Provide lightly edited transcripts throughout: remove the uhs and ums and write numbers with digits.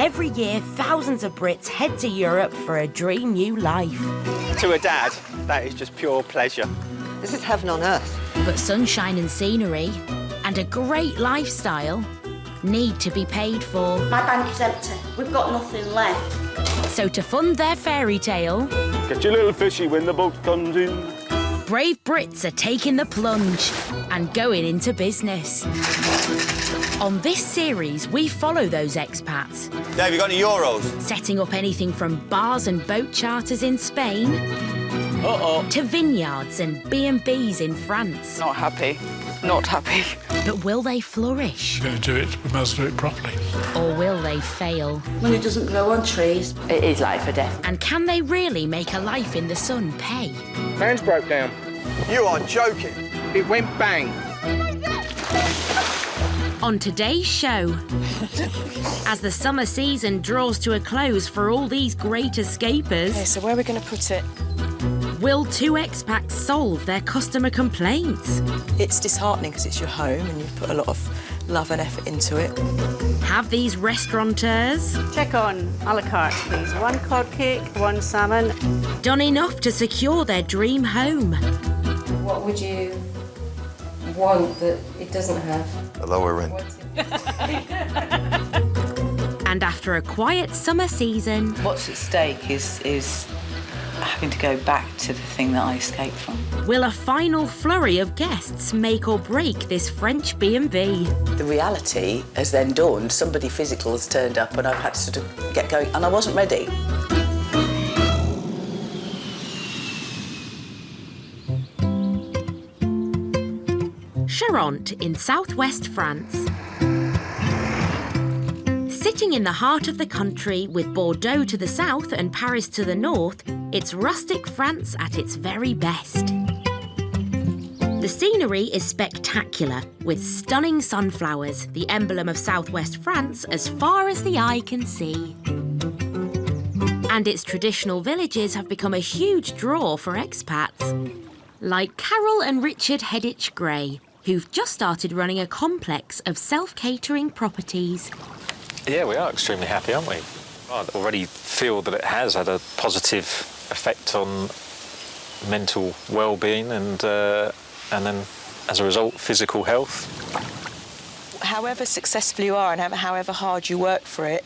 Every year, thousands of Brits head to Europe for a dream new life. To a dad, that is just pure pleasure. This is heaven on earth. But sunshine and scenery and a great lifestyle need to be paid for. My bank is empty. We've got nothing left. So to fund their fairy tale, get your little fishy when the boat comes in. brave Brits are taking the plunge and going into business. On this series, we follow those expats. Dave, you got any euros? Setting up anything from bars and boat charters in Spain to vineyards and B&Bs in France. Not happy. Not happy. But will they flourish? We're going to do it, we must do it properly. Or will they fail? Money doesn't grow on trees. It is life or death. And can they really make a life in the sun pay? Fans broke down. You are joking. It went bang. On today's show, as the summer season draws to a close for all these great escapers, Okay, so where are we going to put it? will two expats solve their customer complaints? It's disheartening because it's your home and you've put a lot of love and effort into it. Have these restaurateurs Check on a la carte, please. 1 cod cake, 1 salmon. done enough to secure their dream home? What would you want that it doesn't have? A lower rent. And after a quiet summer season, What's at stake is having to go back to the thing that I escaped from. will a final flurry of guests make or break this French B&B? The reality has then dawned. Somebody physical has turned up and I've had to sort of get going and I wasn't ready. Charente in southwest France. Sitting in the heart of the country with Bordeaux to the south and Paris to the north, it's rustic France at its very best. The scenery is spectacular, with stunning sunflowers, the emblem of southwest France as far as the eye can see. And its traditional villages have become a huge draw for expats, like Carol and Richard Hedditch Gray, who've just started running a complex of self-catering properties. Yeah, we are extremely happy, aren't we? I already feel that it has had a positive effect on mental well-being and then, as a result, physical health. However successful you are and however hard you work for it,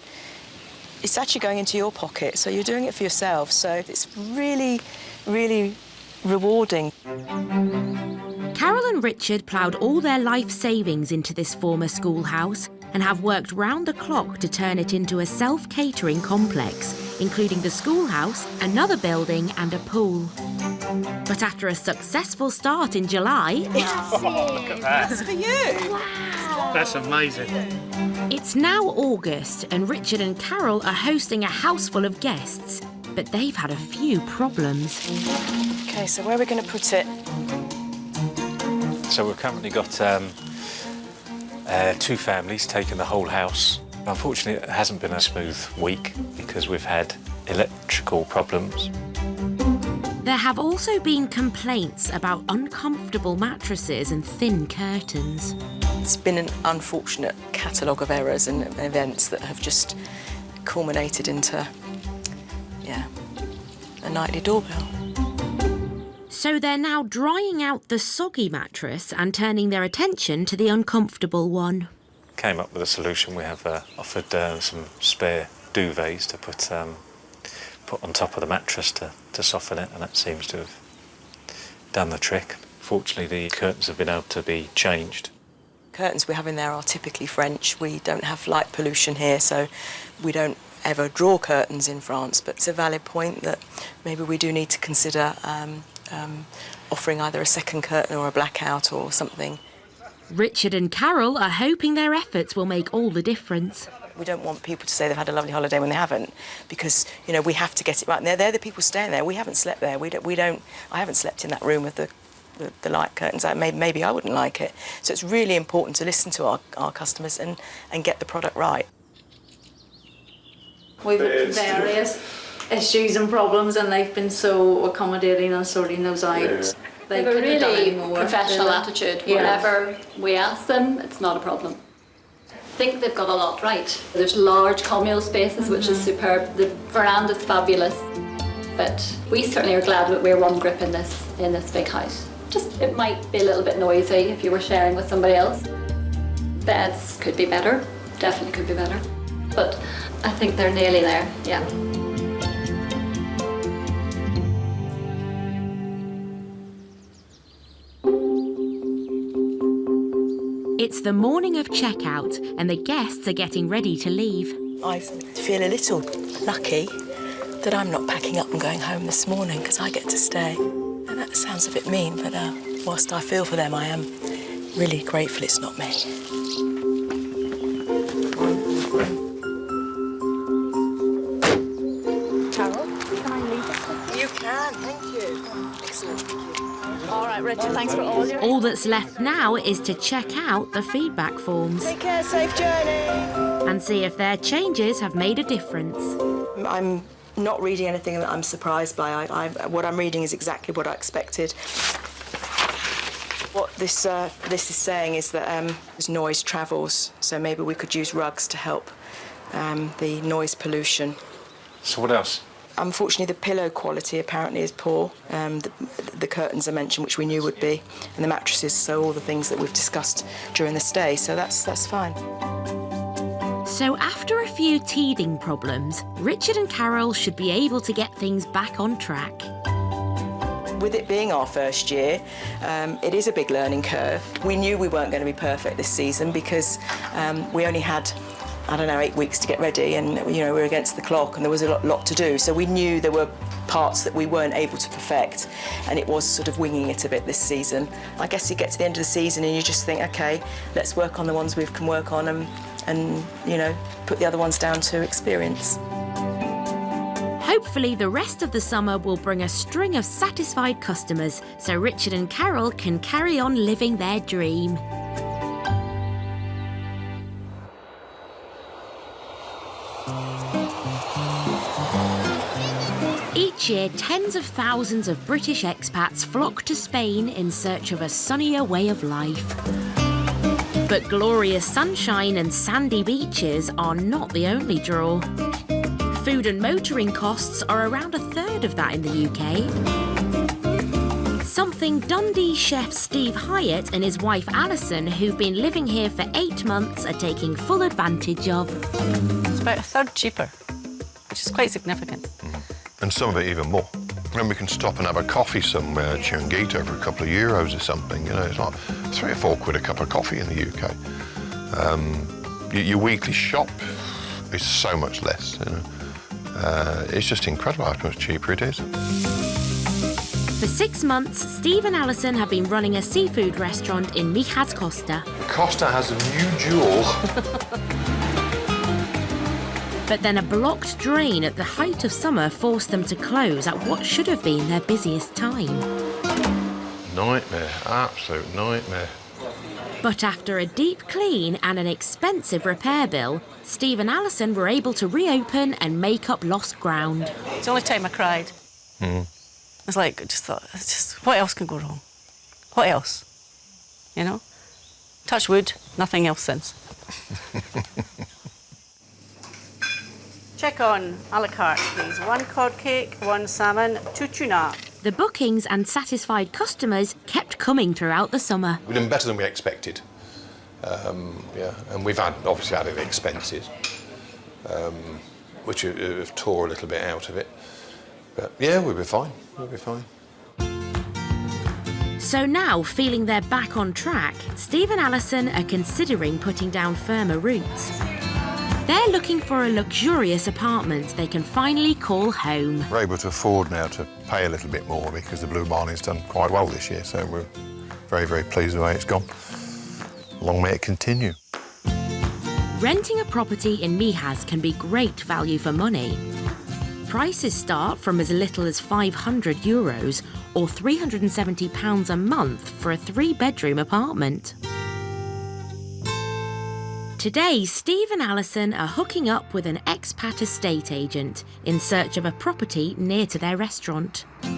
it's actually going into your pocket, so you're doing it for yourself. So it's really, really rewarding. Carol and Richard ploughed all their life savings into this former schoolhouse and have worked round the clock to turn it into a self-catering complex, including the schoolhouse, another building and a pool. But after a successful start in July... Oh, look at that. That's for you. Wow. That's amazing. It's now August and Richard and Carol are hosting a house full of guests, but they've had a few problems. Okay, so where are we going to put it? So we've currently got 2 families taking the whole house. Unfortunately, it hasn't been a smooth week because we've had electrical problems. There have also been complaints about uncomfortable mattresses and thin curtains. It's been an unfortunate catalogue of errors and events that have just culminated into, a nightly doorbell. So they're now drying out the soggy mattress and turning their attention to the uncomfortable one. Came up with a solution. We have offered some spare duvets to put on top of the mattress to soften it, and that seems to have done the trick. Fortunately, the curtains have been able to be changed. Curtains we have in there are typically French. We don't have light pollution here, so we don't ever draw curtains in France, but it's a valid point that maybe we do need to consider offering either a second curtain or a blackout or something. Richard and Carol are hoping their efforts will make all the difference. We don't want people to say they've had a lovely holiday when they haven't, because, we have to get it right. And they're the people staying there. We haven't slept there. I haven't slept in that room with the light curtains. Maybe I wouldn't like it. So it's really important to listen to our customers and get the product right. We've had various issues and problems and they've been so accommodating and sorting those out. Yeah. They have a really more, professional attitude. Yeah. Whenever we ask them, it's not a problem. think they've got a lot right. There's large communal spaces, which is superb. The veranda's fabulous. But we certainly are glad that we're one group in this big house. Just, it might be a little bit noisy if you were sharing with somebody else. Beds could be better, definitely could be better. But I think they're nearly there, yeah. It's the morning of checkout and the guests are getting ready to leave. I feel a little lucky that I'm not packing up and going home this morning because I get to stay. And that sounds a bit mean, but whilst I feel for them, I am really grateful it's not me. Carol, can I leave it? You can, thank you. Excellent, thank you. All right, Richard, thanks for all your... All that's left now is to check out the feedback forms. Take care, safe journey. And see if their changes have made a difference. I'm not reading anything that I'm surprised by. What I'm reading is exactly what I expected. What this is saying is that noise travels, so maybe we could use rugs to help the noise pollution. So what else? Unfortunately, the pillow quality apparently is poor. The curtains are mentioned, which we knew would be, and the mattresses, so all the things that we've discussed during the stay, so that's fine. So after a few teething problems, Richard and Carol should be able to get things back on track. With it being our first year, it is a big learning curve. We knew we weren't going to be perfect this season because we only had, 8 weeks to get ready, and we were against the clock and there was a lot to do. So we knew there were parts that we weren't able to perfect, and it was sort of winging it a bit this season. I guess you get to the end of the season and you just think, OK, let's work on the ones we can work on and put the other ones down to experience. Hopefully the rest of the summer will bring a string of satisfied customers so Richard and Carol can carry on living their dream. Each year, tens of thousands of British expats flock to Spain in search of a sunnier way of life. But glorious sunshine and sandy beaches are not the only draw. Food and motoring costs are around a third of that in the UK. Something Dundee chef Steve Hyatt and his wife Alison, who've been living here for 8 months, are taking full advantage of. It's about a third cheaper, which is quite significant. And some of it even more. When we can stop and have a coffee somewhere at Chungita for a couple of euros or something, it's like 3 or 4 quid a cup of coffee in the UK. Your weekly shop is so much less, It's just incredible how much cheaper it is. For 6 months, Steve and Alison have been running a seafood restaurant in Mijas Costa. Costa has a new jewel. But then a blocked drain at the height of summer forced them to close at what should have been their busiest time. Nightmare, absolute nightmare. But after a deep clean and an expensive repair bill, Steve and Alison were able to reopen and make up lost ground. It's the only time I cried. It's like, I just thought, what else can go wrong? What else? Touch wood, nothing else since. Check on a la carte, please. 1 cod cake, 1 salmon, 2 tuna. The bookings and satisfied customers kept coming throughout the summer. We've done better than we expected. And we've obviously added the expenses, which have tore a little bit out of it. But yeah, we'll be fine. We'll be fine. So now, feeling they're back on track, Steve and Alison are considering putting down firmer roots. They're looking for a luxurious apartment they can finally call home. We're able to afford now to pay a little bit more because the Blue Barley's done quite well this year, so we're very, very pleased with the way it's gone. Long may it continue. Renting a property in Mijas can be great value for money. Prices start from as little as €500 or £370 a month for a 3-bedroom apartment. Today, Steve and Alison are hooking up with an expat estate agent in search of a property near to their restaurant. See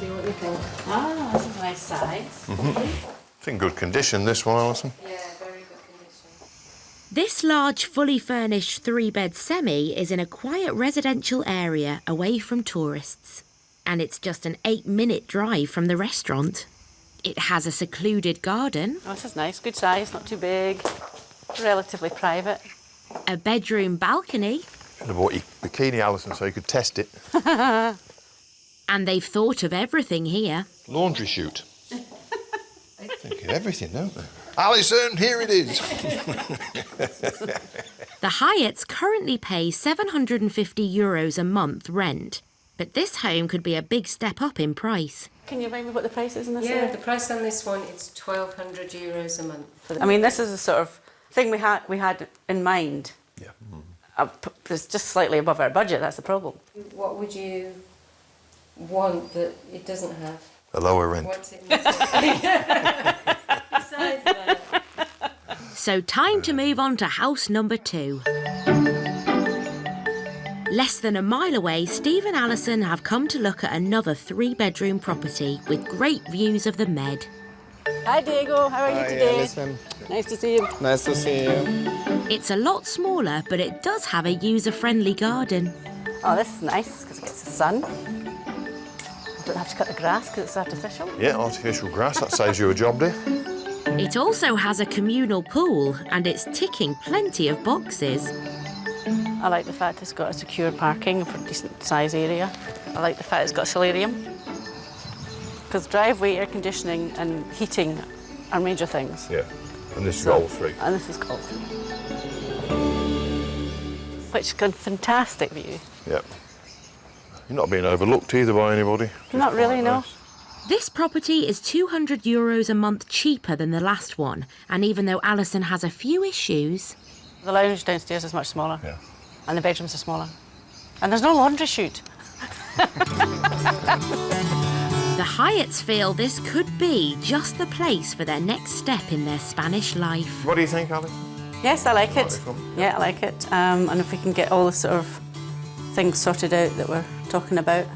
what you think. Ah, this is nice. size. It's in good condition, this one, Alison. Yeah, very good condition. This large, fully furnished 3-bed semi is in a quiet residential area away from tourists. And it's just an 8-minute drive from the restaurant. It has a secluded garden. Oh, this is nice. Good size, not too big. Relatively private. A bedroom balcony. Should have bought your bikini, Alison, so you could test it. And they've thought of everything here. Laundry chute. Think of everything, don't they? Alison, here it is. The Hyatts currently pay €750 a month rent. But this home could be a big step up in price. Can you remind me what the price is in this? Yeah, the price on this one is €1,200 a month. I mean, this is the sort of thing we had in mind. Yeah. It's just slightly above our budget, that's the problem. What would you want that it doesn't have? A lower rent. What's it missing? Besides that. So time to move on to house number 2. Less than a mile away, Steve and Alison have come to look at another 3-bedroom property with great views of the Med. Hi Diego, how are you today? Alison. Nice to see you. Nice to see you. It's a lot smaller, but it does have a user-friendly garden. Oh, this is nice because it gets the sun. Don't have to cut the grass because it's artificial. Yeah, artificial grass, that saves you a job, dear. It also has a communal pool and it's ticking plenty of boxes. I like the fact it's got a secure parking for a decent size area. I like the fact it's got a solarium. Because driveway, air conditioning and heating are major things. Yeah, and this is all 3. And this is all 3. Which got a fantastic view. Yep. You're not being overlooked either by anybody. Not really, no. This property is €200 a month cheaper than the last one, and even though Alison has a few issues... The lounge downstairs is much smaller. Yeah. And the bedrooms are smaller. And there's no laundry chute. The Hyatts feel this could be just the place for their next step in their Spanish life. What do you think, Alison? Yes, I like it. Yeah, I like it. And if we can get all the sort of things sorted out that we're talking about,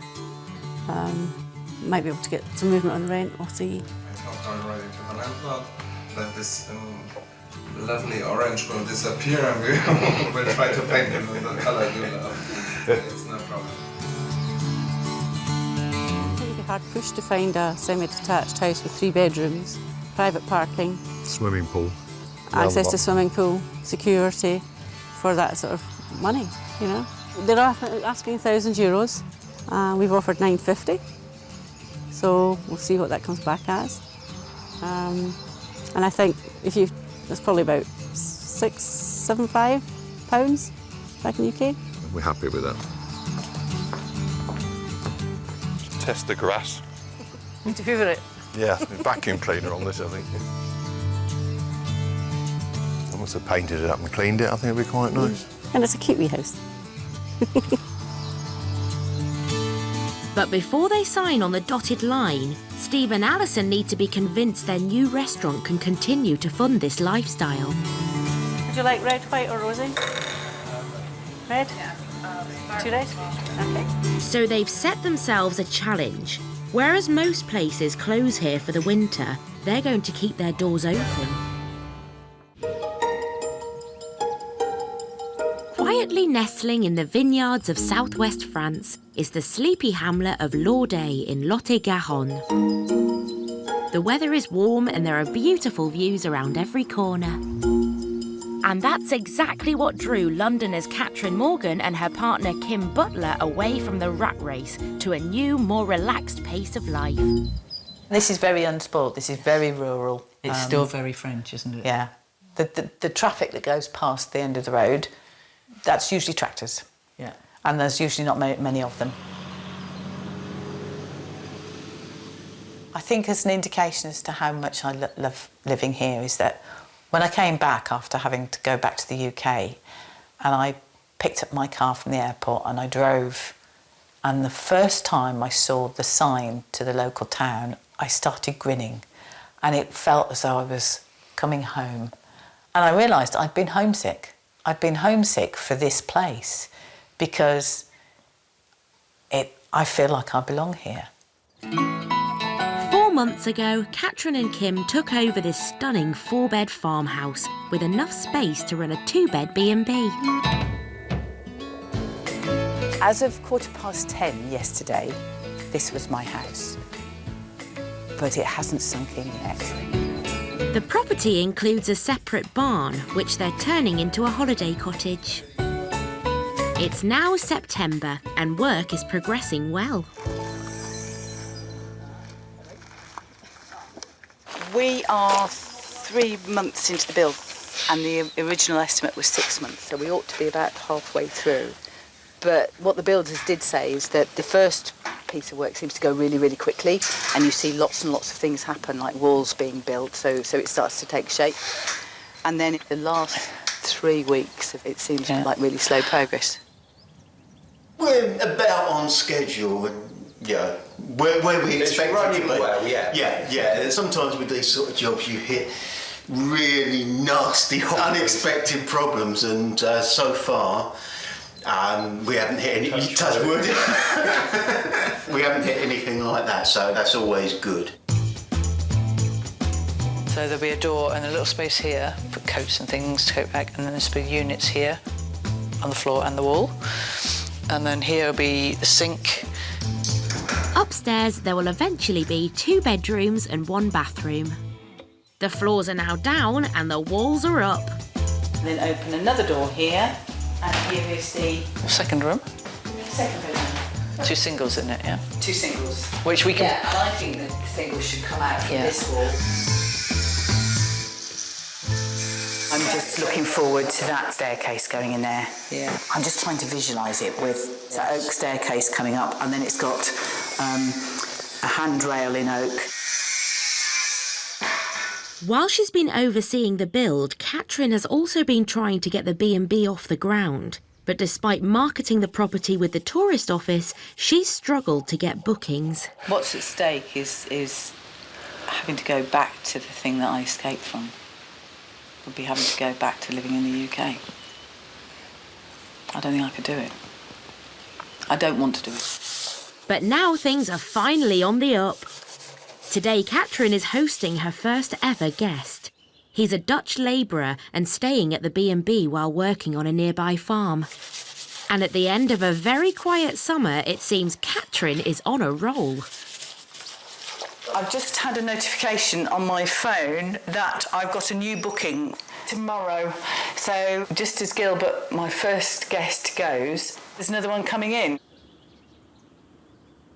might be able to get some movement on the rent, we'll see. I'm ready to the landlord that this lovely orange will disappear and we'll try to paint it with the color you love. It's no problem. I think it'd be hard pushed to find a semi-detached house with 3 bedrooms, private parking, Swimming pool. access to swimming pool, security for that sort of money, you know. They're asking €1,000. We've offered $950. So we'll see what that comes back as. And I think that's probably about £675 back in the UK. We're happy with that. Test the grass. Need to hoover it. Yeah, vacuum cleaner on this, I think. I must have painted it up and cleaned it. I think it'd be quite nice. And it's a cute wee house. But before they sign on the dotted line, Steve and Alison need to be convinced their new restaurant can continue to fund this lifestyle. Would you like red, white or rosy? Red? 2 red? Okay. So they've set themselves a challenge. Whereas most places close here for the winter, they're going to keep their doors open. Quietly nestling in the vineyards of southwest France is the sleepy hamlet of Lourdes in Lot-et-Garonne. The weather is warm and there are beautiful views around every corner. And that's exactly what drew Londoners Catherine Morgan and her partner Kim Butler away from the rat race to a new, more relaxed pace of life. This is very unspoilt, this is very rural. It's still very French, isn't it? Yeah. The traffic that goes past the end of the road, that's usually tractors. Yeah. And there's usually not many of them. I think as an indication as to how much I love living here is that when I came back after having to go back to the UK and I picked up my car from the airport and I drove, and the first time I saw the sign to the local town, I started grinning and it felt as though I was coming home. And I realised I'd been homesick. I'd been homesick for this place because I feel like I belong here. 4 months ago, Katrin and Kim took over this stunning 4-bed farmhouse with enough space to run a 2-bed B&B. As of 10:15 yesterday, this was my house. But it hasn't sunk in yet. The property includes a separate barn, which they're turning into a holiday cottage. It's now September and work is progressing well. We are 3 months into the build and the original estimate was 6 months, so we ought to be about halfway through. But what the builders did say is that the first piece of work seems to go really, really quickly and you see lots and lots of things happen, like walls being built, so it starts to take shape. And then the last 3 weeks, it seems like really slow progress. We're about on schedule, and where we expect it to be. Well, Yeah. Sometimes with these sort of jobs, you hit really nasty, unexpected problems, and so far, we haven't hit any. Touch wood. We haven't hit anything like that, so that's always good. So there'll be a door and a little space here for coats and things to coat back, and then there's be units here on the floor and the wall. And then here will be the sink. Upstairs, there will eventually be 2 bedrooms and 1 bathroom. The floors are now down and the walls are up. And then open another door here, and here is the second room. second bedroom. 2 singles in it, yeah? 2 singles. Which we can... Yeah, and I think that the singles should come out from this wall. I'm just looking forward to that staircase going in there. Yeah. I'm just trying to visualise it with that oak staircase coming up, and then it's got a handrail in oak. While she's been overseeing the build, Katrin has also been trying to get the B&B off the ground. But despite marketing the property with the tourist office, she's struggled to get bookings. What's at stake is having to go back to the thing that I escaped from. Would be having to go back to living in the UK. I don't think I could do it. I don't want to do it. But now things are finally on the up. Today, Katrin is hosting her first ever guest. He's a Dutch labourer and staying at the B&B while working on a nearby farm. And at the end of a very quiet summer, it seems Katrin is on a roll. I've just had a notification on my phone that I've got a new booking tomorrow. So just as Gilbert, my first guest, goes, there's another one coming in.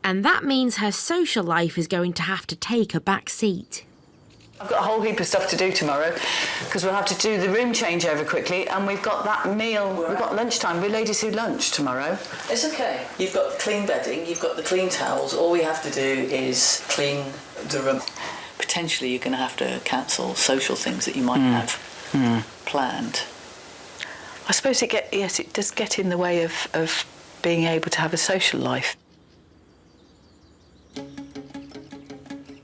And that means her social life is going to have to take a back seat. I've got a whole heap of stuff to do tomorrow because we'll have to do the room changeover quickly, and we've got that meal, we've got lunchtime. We're ladies who lunch tomorrow. It's okay. You've got the clean bedding, you've got the clean towels. All we have to do is clean the room. Potentially you're going to have to cancel social things that you might have planned. I suppose it does get in the way of being able to have a social life.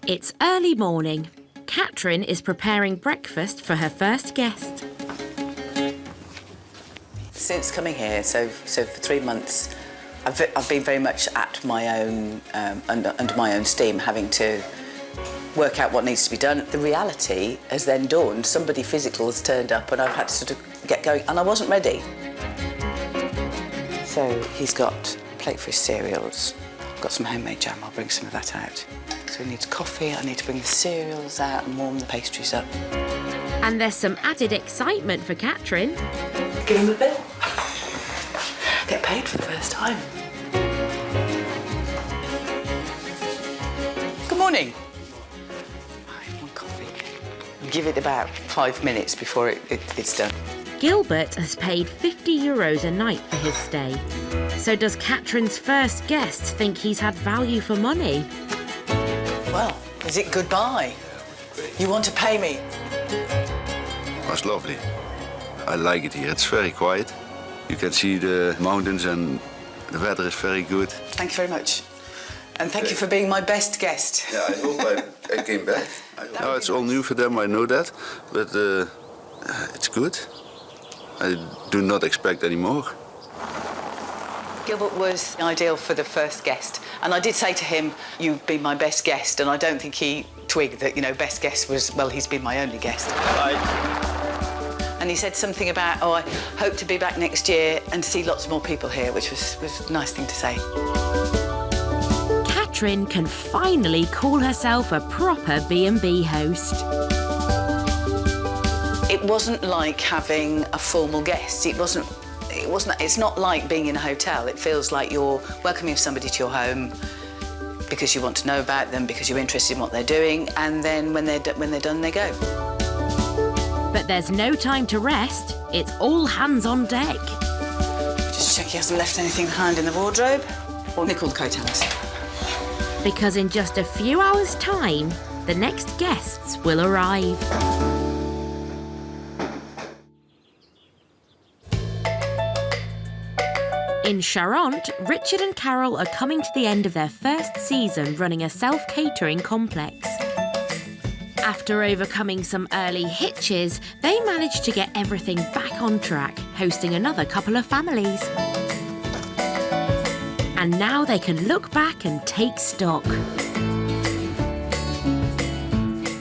It's early morning. Katrin is preparing breakfast for her first guest. Since coming here, so for 3 months, I've been very much at my own, under my own steam, having to work out what needs to be done. The reality has then dawned. Somebody physical has turned up and I've had to sort of get going, and I wasn't ready. So he's got a plate for his cereals. I've got some homemade jam, I'll bring some of that out. So he needs coffee, I need to bring the cereals out and warm the pastries up. And there's some added excitement for Katrin. Give him a bill. Get paid for the first time. Good morning. I want coffee. Give it about 5 minutes before it's done. Gilbert has paid €50 a night for his stay. So does Katrin's first guest think he's had value for money? Well, is it goodbye? You want to pay me? It's lovely. I like it here. It's very quiet. You can see the mountains and the weather is very good. Thank you very much. And thank you for being my best guest. Yeah, I hope I came back. No, it's all new for them, I know that. But it's good. I do not expect any more. Gilbert was ideal for the first guest, and I did say to him, "You've been my best guest," and I don't think he twigged that, you know, best guest was, well, he's been my only guest. And he said something about, "Oh, I hope to be back next year and see lots more people here," which was a nice thing to say. Catherine can finally call herself a proper B&B host. It wasn't like having a formal guest. It's not like being in a hotel. It feels like you're welcoming somebody to your home because you want to know about them, because you're interested in what they're doing, and then when they're done, they go. But there's no time to rest. It's all hands on deck. Just check he hasn't left anything behind in the wardrobe or nickel coat hangers. Because in just a few hours' time, the next guests will arrive. In Charente, Richard and Carol are coming to the end of their first season running a self-catering complex. After overcoming some early hitches, they managed to get everything back on track, hosting another couple of families. And now they can look back and take stock.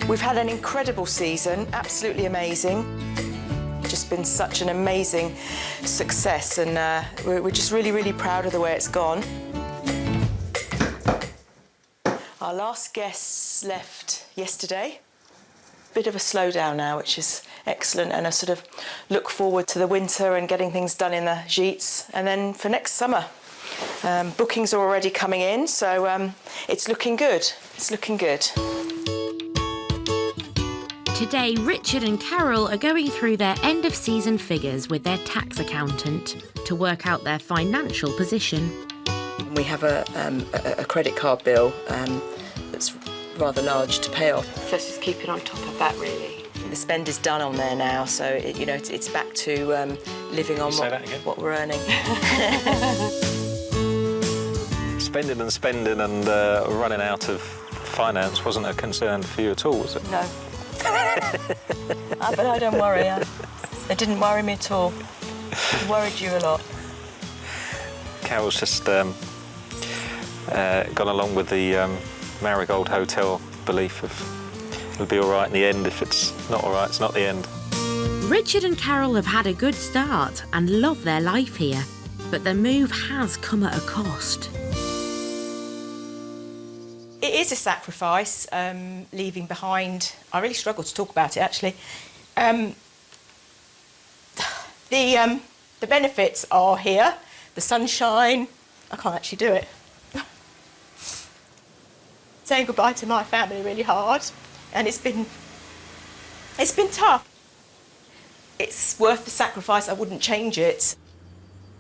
We've had an incredible season, absolutely amazing. Just been such an amazing success, and we're just really, really proud of the way it's gone. Our last guests left yesterday. Bit of a slowdown now, which is excellent, and I sort of look forward to the winter and getting things done in the gîtes, and then for next summer. Bookings are already coming in, so it's looking good. It's looking good. Today, Richard and Carol are going through their end-of-season figures with their tax accountant to work out their financial position. We have a credit card bill that's rather large to pay off. So it's just keeping on top of that, really. The spend is done on there now, so it's back to living on what we're earning. Spending and running out of finance wasn't a concern for you at all, was it? No. But I don't worry. It didn't worry me at all. It worried you a lot. Carol's just gone along with the Marigold Hotel belief of it'll be all right in the end. If it's not all right, it's not the end. Richard and Carol have had a good start and love their life here, but the move has come at a cost. It is a sacrifice, leaving behind. I really struggle to talk about it, actually. The benefits are here. The sunshine. I can't actually do it. Saying goodbye to my family really hard, and it's been tough. It's worth the sacrifice. I wouldn't change it.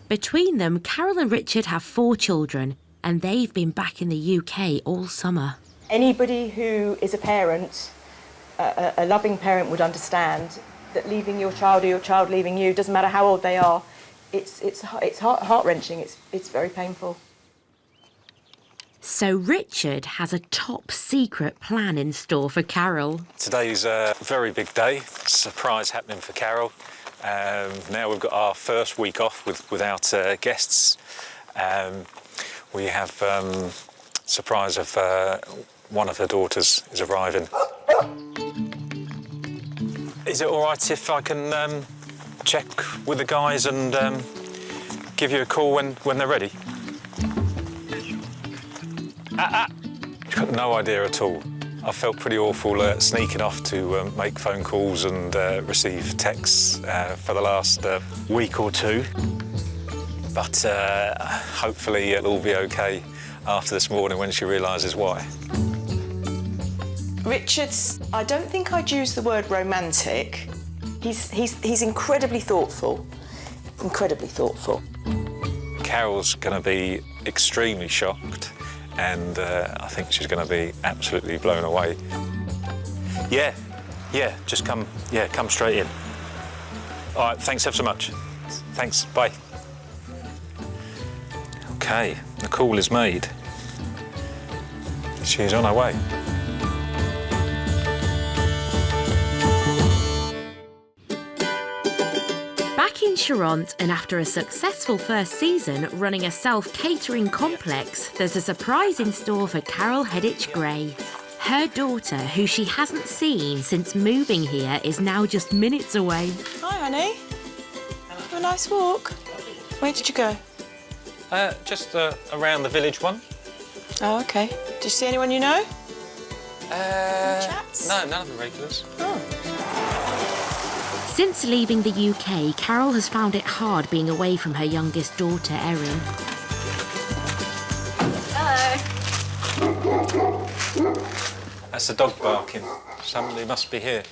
Between them, Carol and Richard have 4 children, and they've been back in the UK all summer. Anybody who is a parent, a loving parent, would understand that leaving your child or your child leaving you, doesn't matter how old they are, it's heart-wrenching, it's very painful. So Richard has a top-secret plan in store for Carol. Today's a very big day, surprise happening for Carol. Now we've got our first week off without guests. We have surprise of one of her daughters is arriving. Is it all right if I can check with the guys and give you a call when they're ready? Got no idea at all. I felt pretty awful sneaking off to make phone calls and receive texts for the last week or two. But hopefully it'll all be okay after this morning when she realises why. Richard's, I don't think I'd use the word romantic. He's incredibly thoughtful. Incredibly thoughtful. Carol's going to be extremely shocked, and I think she's going to be absolutely blown away. Yeah, just come straight in. All right, thanks ever so much. Thanks, bye. Okay, the call is made. She's on her way. Back in Charente, and after a successful first season running a self-catering complex, there's a surprise in store for Carol Hedditch-Gray. Her daughter, who she hasn't seen since moving here, is now just minutes away. Hi, honey. Have a nice walk. Where did you go? Just around the village one. Oh, OK. Did you see anyone you know? Chats? No, none of the regulars. Oh. Since leaving the UK, Carol has found it hard being away from her youngest daughter, Erin. Hello. That's the dog barking. Somebody must be here.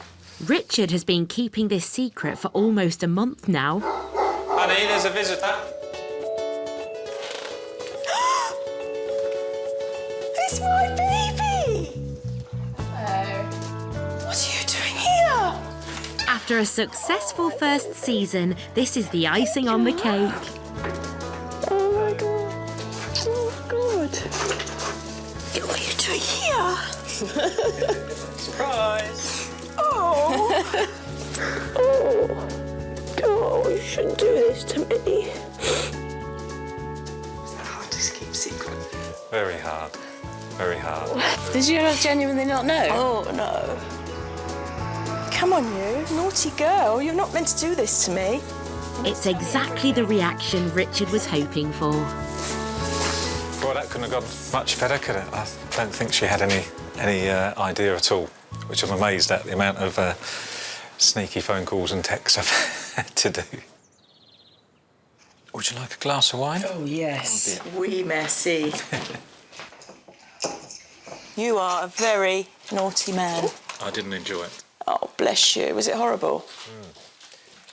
Richard has been keeping this secret for almost a month now. Honey, there's a visitor. It's my baby! Hello. What are you doing here? After a successful first season, this is the icing on the cake. Oh my God. Oh God. What are you doing here? Surprise! Oh. Oh, you shouldn't do this to me. Is that hard to keep secret? Very hard. Very hard. Did you genuinely not know? Oh, no. Come on, you. Naughty girl. You're not meant to do this to me. It's exactly the reaction Richard was hoping for. Well, that couldn't have gone much better, could it? I don't think she had any idea at all, which I'm amazed at, the amount of sneaky phone calls and texts I've had to do. Would you like a glass of wine? Oh, yes. Oui, merci. You are a very naughty man. I didn't enjoy it. Oh, bless you. Was it horrible?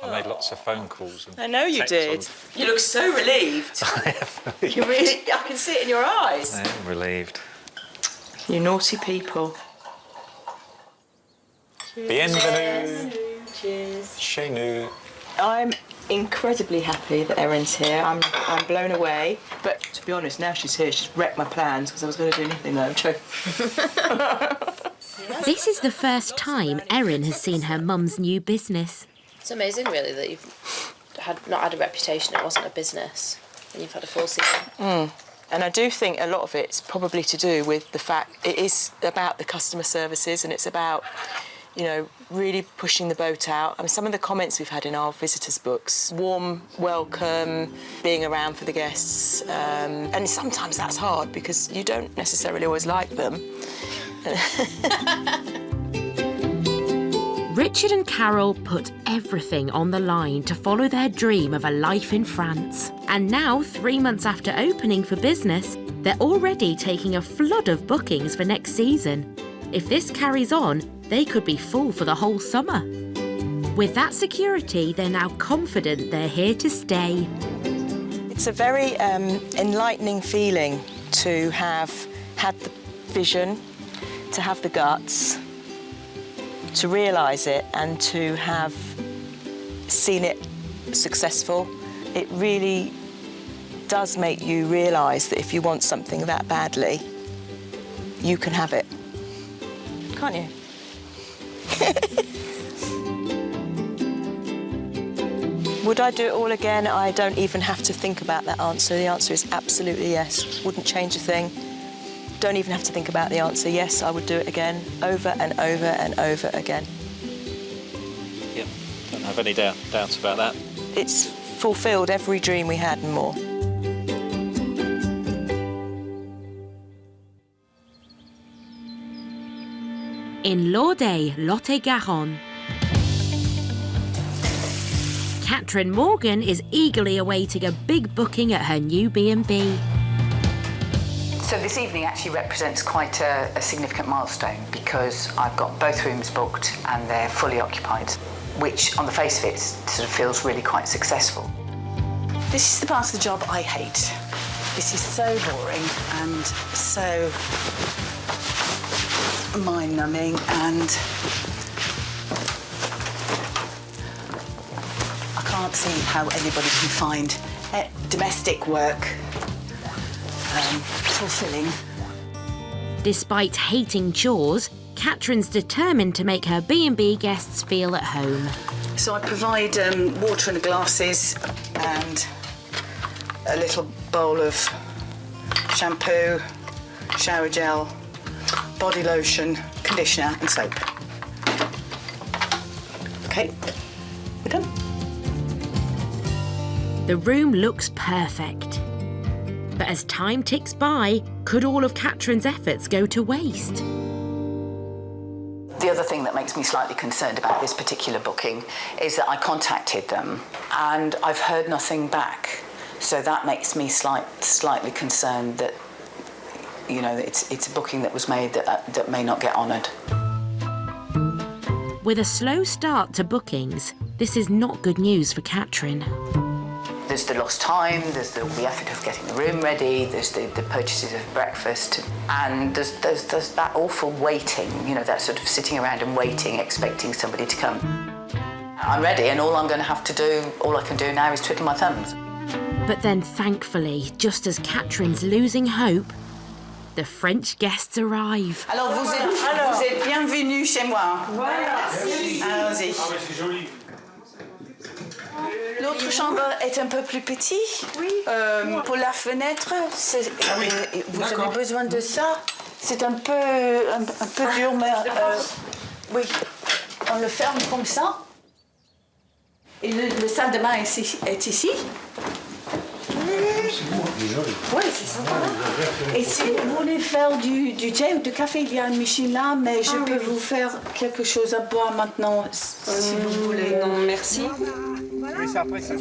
I made lots of phone calls. And I know you did. You look so relieved. I am relieved. You really, I can see it in your eyes. I am relieved. You naughty people. Bienvenue. Cheers. Chez nous. I'm incredibly happy that Erin's here. I'm blown away. But to be honest, now she's here, she's wrecked my plans because I was going to do anything though. This is the first time Erin has seen her mum's new business. It's amazing, really, that you've not had a reputation, it wasn't a business, and you've had a full season. And I do think a lot of it's probably to do with the fact it is about the customer services and it's about, you know, really pushing the boat out. I mean, some of the comments we've had in our visitors' books, warm welcome, being around for the guests, and sometimes that's hard because you don't necessarily always like them. Richard and Carol put everything on the line to follow their dream of a life in France. And now, 3 months after opening for business, they're already taking a flood of bookings for next season. If this carries on, they could be full for the whole summer. With that security, they're now confident they're here to stay. It's a very enlightening feeling to have had the vision, to have the guts, to realise it and to have seen it successful. It really does make you realise that if you want something that badly, you can have it. Can't you? Would I do it all again? I don't even have to think about that answer. The answer is absolutely yes. Wouldn't change a thing. Don't even have to think about the answer. Yes, I would do it again, over and over and over again. Yep, don't have any doubts about that. It's fulfilled every dream we had and more. In Lourdes, Lot-et-Garonne, Catherine Morgan is eagerly awaiting a big booking at her new B&B. So this evening actually represents quite a significant milestone because I've got both rooms booked and they're fully occupied, which on the face of it sort of feels really quite successful. This is the part of the job I hate. This is so boring and so mind-numbing, and I can't see how anybody can find domestic work fulfilling. Despite hating chores, Catherine's determined to make her B&B guests feel at home. So I provide water in the glasses and a little bowl of shampoo, shower gel, body lotion, conditioner and soap. OK, we're done. The room looks perfect. But as time ticks by, could all of Catherine's efforts go to waste? The other thing that makes me slightly concerned about this particular booking is that I contacted them and I've heard nothing back. So that makes me slightly concerned that, you know, it's a booking that was made that may not get honoured. With a slow start to bookings, this is not good news for Catherine. There's the lost time, there's the effort of getting the room ready, there's the purchases of breakfast, and there's that awful waiting, you know, that sort of sitting around and waiting, expecting somebody to come. I'm ready, and all I can do now is twiddle my thumbs. But then, thankfully, just as Catherine's losing hope, the French guests arrive. Alors, vous êtes bienvenue chez moi. Merci. Allons-y. L'autre chambre est un peu plus petite. Oui. Pour la fenêtre, vous avez besoin de ça. C'est un peu dur, mais oui, on le ferme comme ça. Et le salle de bain est ici. Oui, c'est sympa. Et si vous voulez faire du thé ou du café, il y a une machine là, mais je peux vous faire quelque chose à boire maintenant, si vous voulez. Non, merci.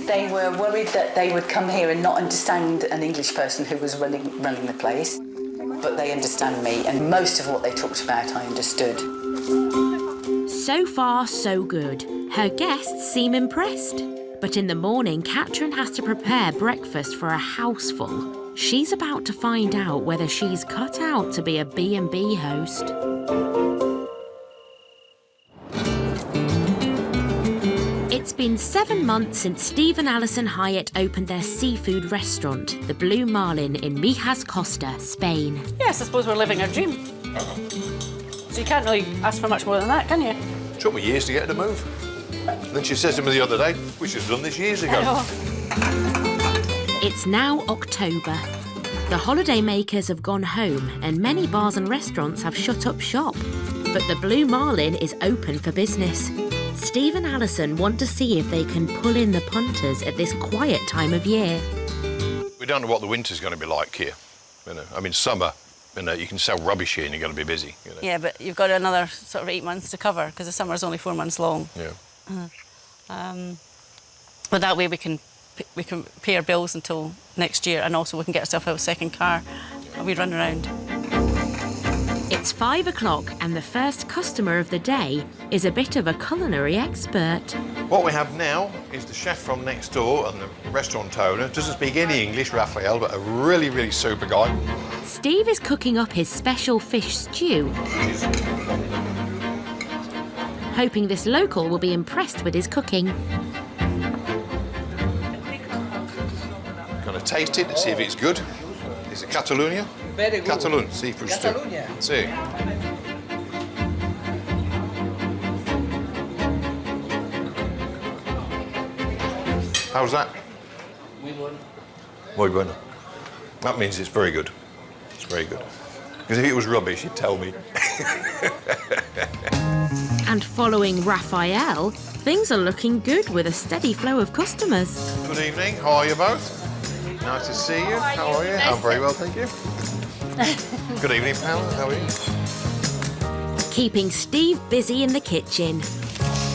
They were worried that they would come here and not understand an English person who was running the place, but they understand me, and most of what they talked about I understood. So far, so good. Her guests seem impressed. But in the morning, Catherine has to prepare breakfast for a house full. She's about to find out whether she's cut out to be a B&B host. It's been 7 months since Steve and Alison Hyatt opened their seafood restaurant, the Blue Marlin in Mijas Costa, Spain. Yes, I suppose we're living our dream. So you can't really ask for much more than that, can you? It took me years to get her to move. Then she said to me the other day, we should have done this years ago. It's now October. The holidaymakers have gone home and many bars and restaurants have shut up shop. But the Blue Marlin is open for business. Steve and Alison want to see if they can pull in the punters at this quiet time of year. We don't know what the winter's going to be like here. You know, I mean, summer, you know, you can sell rubbish here and you're going to be busy. You know? Yeah, but you've got another sort of 8 months to cover because the summer's only 4 months long. Yeah. But that way we can pay our bills until next year, and also we can get ourselves a second car and we run around. It's 5 o'clock and the first customer of the day is a bit of a culinary expert. What we have now is the chef from next door and the restaurant owner. Doesn't speak any English, Raphael, but a really, really super guy. Steve is cooking up his special fish stew, hoping this local will be impressed with his cooking. Gonna taste it and see if it's good. Is it Catalonia? Very good. Catalan seafood stew. Catalonia. See. How's that? Muy bueno. That means it's very good. It's very good. Because if it was rubbish, you'd tell me. And following Raphael, things are looking good with a steady flow of customers. Good evening. How are you both? Nice to see you. How are you? I'm very well, thank you. Good evening, Pamela. How are you? Keeping Steve busy in the kitchen.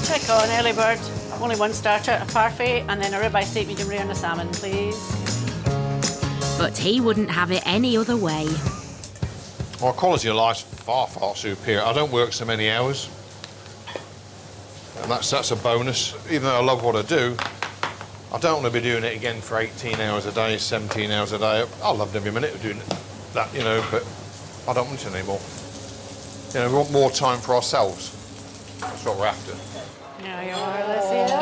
Check on early bird. Only one starter, a parfait, and then a ribeye steak medium rare and a salmon, please. But he wouldn't have it any other way. My quality of life's far, far superior. I don't work so many hours. And that's a bonus. Even though I love what I do, I don't want to be doing it again for 18 hours a day, 17 hours a day. I loved every minute of doing that, you know, but I don't want it anymore. You know, we want more time for ourselves. That's what we're after. There you are, Alicia.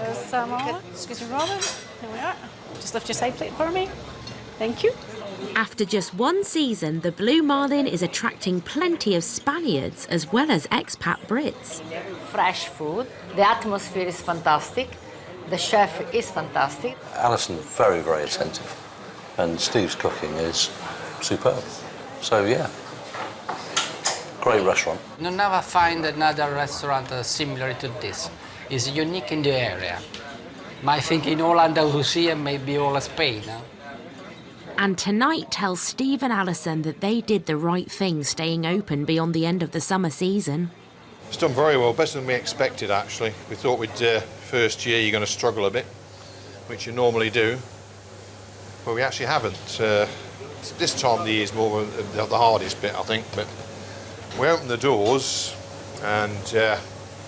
Here's some more. Excuse me, Robin. Here we are. Just lift your side plate for me. Thank you. After just one season, the Blue Marlin is attracting plenty of Spaniards as well as expat Brits. Fresh food. The atmosphere is fantastic. The chef is fantastic. Alison, very, very attentive. And Steve's cooking is superb. So, yeah, great restaurant. You never find another restaurant similar to this. It's unique in the area. I think in all Andalusia, maybe all Spain. Huh? And tonight tells Steve and Alison that they did the right thing staying open beyond the end of the summer season. It's done very well, better than we expected actually. We thought first year you're going to struggle a bit, which you normally do, but we actually haven't. This time of the year is more the hardest bit, I think, but we opened the doors and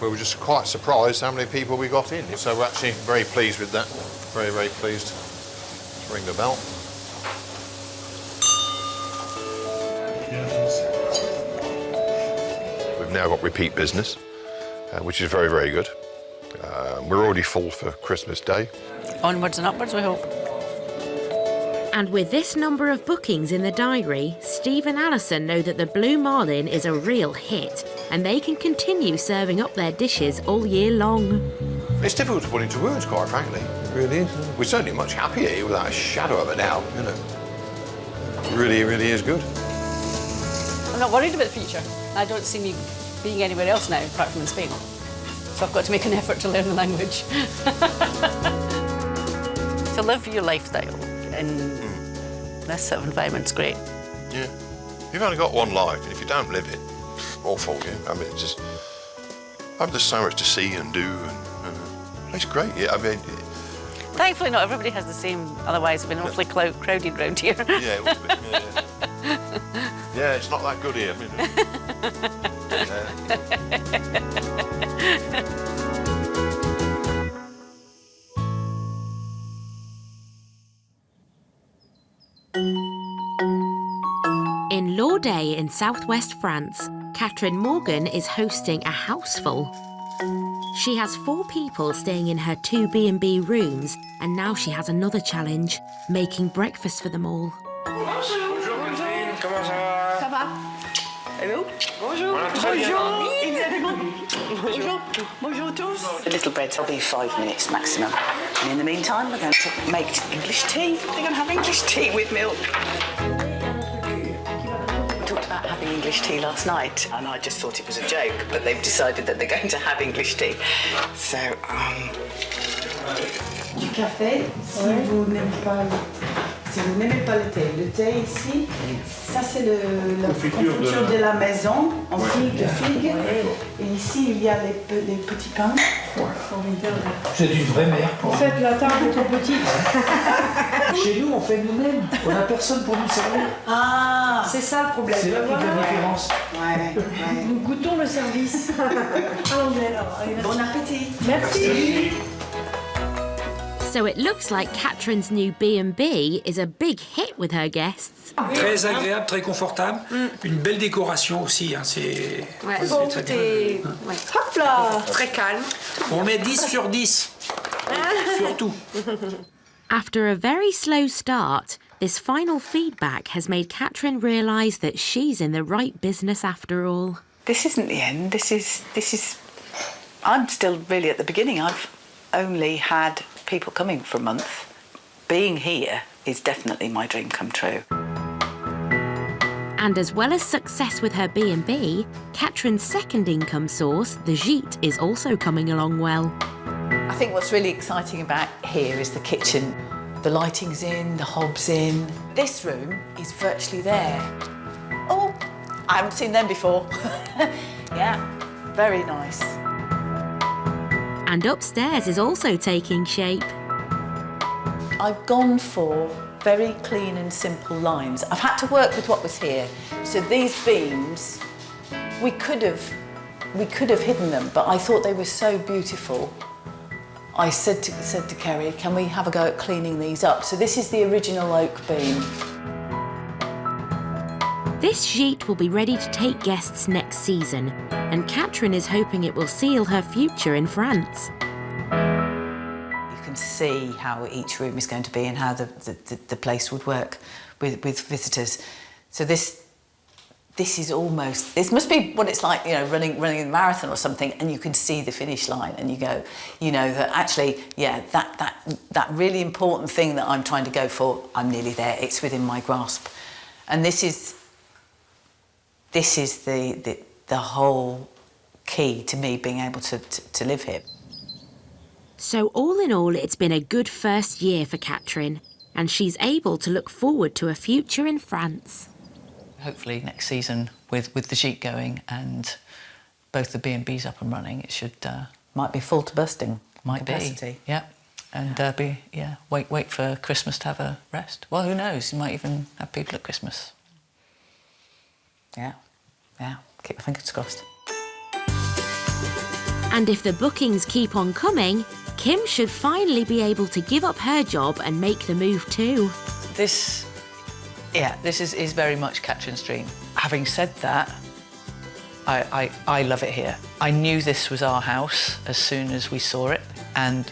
we were just quite surprised how many people we got in. So we're actually very pleased with that, very, very pleased. Let's ring the bell. We've now got repeat business, which is very, very good. We're already full for Christmas Day. Onwards and upwards, we hope. And with this number of bookings in the diary, Steve and Alison know that the Blue Marlin is a real hit and they can continue serving up their dishes all year long. It's difficult to put into words, quite frankly. It really is. We're certainly much happier here without a shadow of a doubt, you know. It really, really is good. I'm not worried about the future. I don't see me being anywhere else now apart from in Spain. So I've got to make an effort to learn the language. To live your lifestyle in this sort of environment's great. Yeah. You've only got one life, and if you don't live it, awful, yeah. I mean, it's just... there's so much to see and do, and it's great, yeah. I mean... Thankfully, not everybody has the same, otherwise we've been awfully crowded round here. Yeah, it would be, yeah. Yeah, it's not that good here. In Lourdes in southwest France, Catherine Morgan is hosting a houseful. She has 4 people staying in her 2 B&B rooms, and now she has another challenge, making breakfast for them all. Bonjour, Catherine. Comment ça va? Ça va? Hello? Bonjour. Bonjour. Bonjour tous. The little breads will be 5 minutes maximum. And in the meantime, we're going to make English tea. They're going to have English tea with milk. We talked about having English tea last night, and I just thought it was a joke, but they've decided that they're going to have English tea. So, Du café, si vous n'aimez pas le thé ici, ça c'est la confiture de la maison en figue. Et ici il y a les petits pains. Vous êtes une vraie mère. En fait, la table est trop petite. Chez nous, on fait nous-mêmes. On n'a personne pour nous servir. Ah, c'est ça le problème. C'est là toute la différence. Ouais. Nous goûtons le service. Allons-y alors. Bon appétit. Merci. So it looks like Catherine's new B&B is a big hit with her guests. Très agréable, très confortable. Une belle décoration aussi. Hein, c'est Bon, tout est... Hop là, très calme. On met 10 sur 10. Surtout. After a very slow start, this final feedback has made Catherine realise that she's in the right business after all. this isn't the end. This is... I'm still really at the beginning. I've only had people coming for a month. Being here is definitely my dream come true. And as well as success with her B&B, Catherine's second income source, the gîte, is also coming along well. I think what's really exciting about here is the kitchen. The lighting's in, the hob's in. This room is virtually there. Oh, I haven't seen them before. Yeah, very nice. And upstairs is also taking shape. I've gone for very clean and simple lines. I've had to work with what was here. So these beams, we could have hidden them, but I thought they were so beautiful. I said to Kerry, can we have a go at cleaning these up? So this is the original oak beam. This gîte will be ready to take guests next season, and Catherine is hoping it will seal her future in France. You can can see how each room is going to be and how the place would work with visitors. So this is almost, this must be what it's like, you know, running a marathon or something, and you can see the finish line and you go, you know, that actually, yeah, that really important thing that I'm trying to go for, I'm nearly there, it's within my grasp. And this is the whole key to me being able to live here. So all in all, it's been a good first year for Katrin, and she's able to look forward to a future in France. Hopefully next season, with the sheet going and both the B&Bs up and running, it should... might be full to busting. Might capacity. Be, yeah. And wait for Christmas to have a rest. Well, who knows? You might even have people at Christmas. Yeah, keep my fingers crossed. And if the bookings keep on coming, Kim should finally be able to give up her job and make the move too. This is very much Katrin's dream. Having said that, I love it here. I knew this was our house as soon as we saw it, and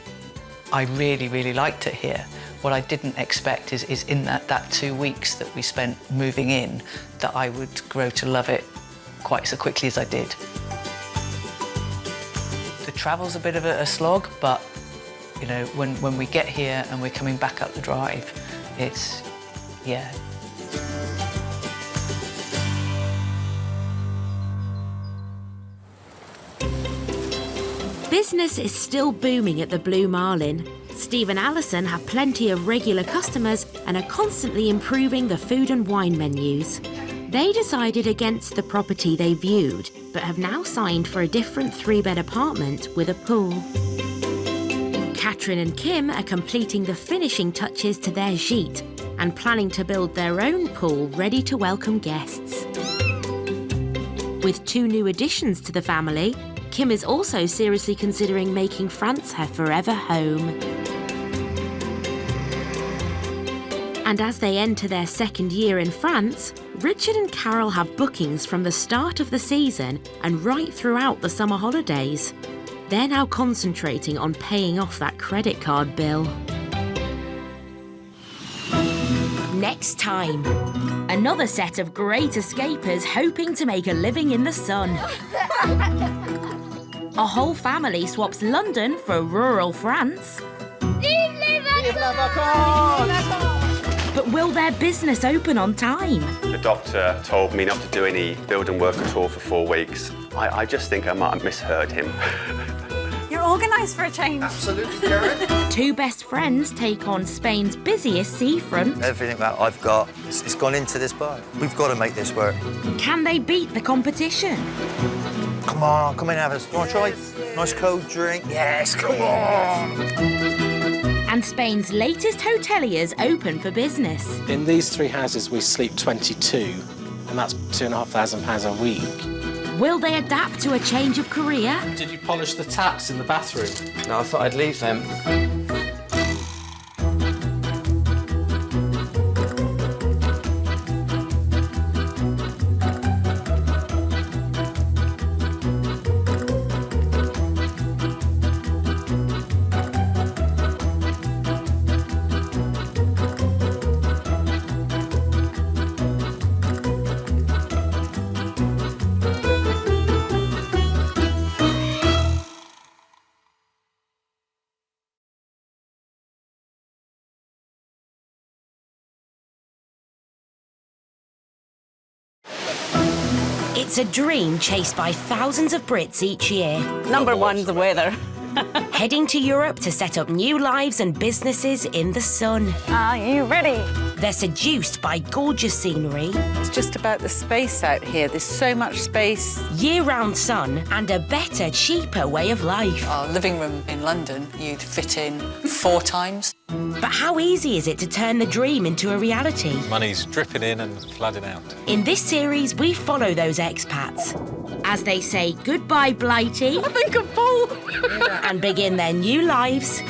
I really, really liked it here. What I didn't expect is in that 2 weeks that we spent moving in, that I would grow to love it quite so quickly as I did. The travel's a bit of a slog, but you know, when we get here and we're coming back up the drive, it's, yeah. Business is still booming at the Blue Marlin. Steve and Alison have plenty of regular customers and are constantly improving the food and wine menus. They decided against the property they viewed, but have now signed for a different 3-bed apartment with a pool. Katrin and Kim are completing the finishing touches to their gîte and planning to build their own pool ready to welcome guests. With 2 new additions to the family, Kim is also seriously considering making France her forever home. And as they enter their 2nd year in France, Richard and Carol have bookings from the start of the season and right throughout the summer holidays. They're now concentrating on paying off that credit card bill. Next time, another set of great escapers hoping to make a living in the sun. A whole family swaps London for rural France. But will their business open on time? The doctor told me not to do any building work at all for 4 weeks. I just think I might have misheard him. You're organised for a change. Absolutely, Karen. 2 best friends take on Spain's busiest seafront. Everything that I've got, it's gone into this bar. We've got to make this work. Can they beat the competition? Come on, come in, have us. You want to try? Nice cold drink. Yes, come on. And Spain's latest hoteliers open for business. In these 3 houses, we sleep 22, and that's £2,500 a week. Will they adapt to a change of career? Did you polish the taps in the bathroom? No, I thought I'd leave them. It's a dream chased by thousands of Brits each year. Number 1's the weather. Heading to Europe to set up new lives and businesses in the sun. Are you ready? They're seduced by gorgeous scenery. It's just about the space out here. There's so much space. Year-round sun and a better, cheaper way of life. Our living room in London, you'd fit in 4 times. But how easy is it to turn the dream into a reality? Money's dripping in and flooding out. In this series, we follow those expats as they say goodbye, Blighty. I think I'm full. And begin their new lives.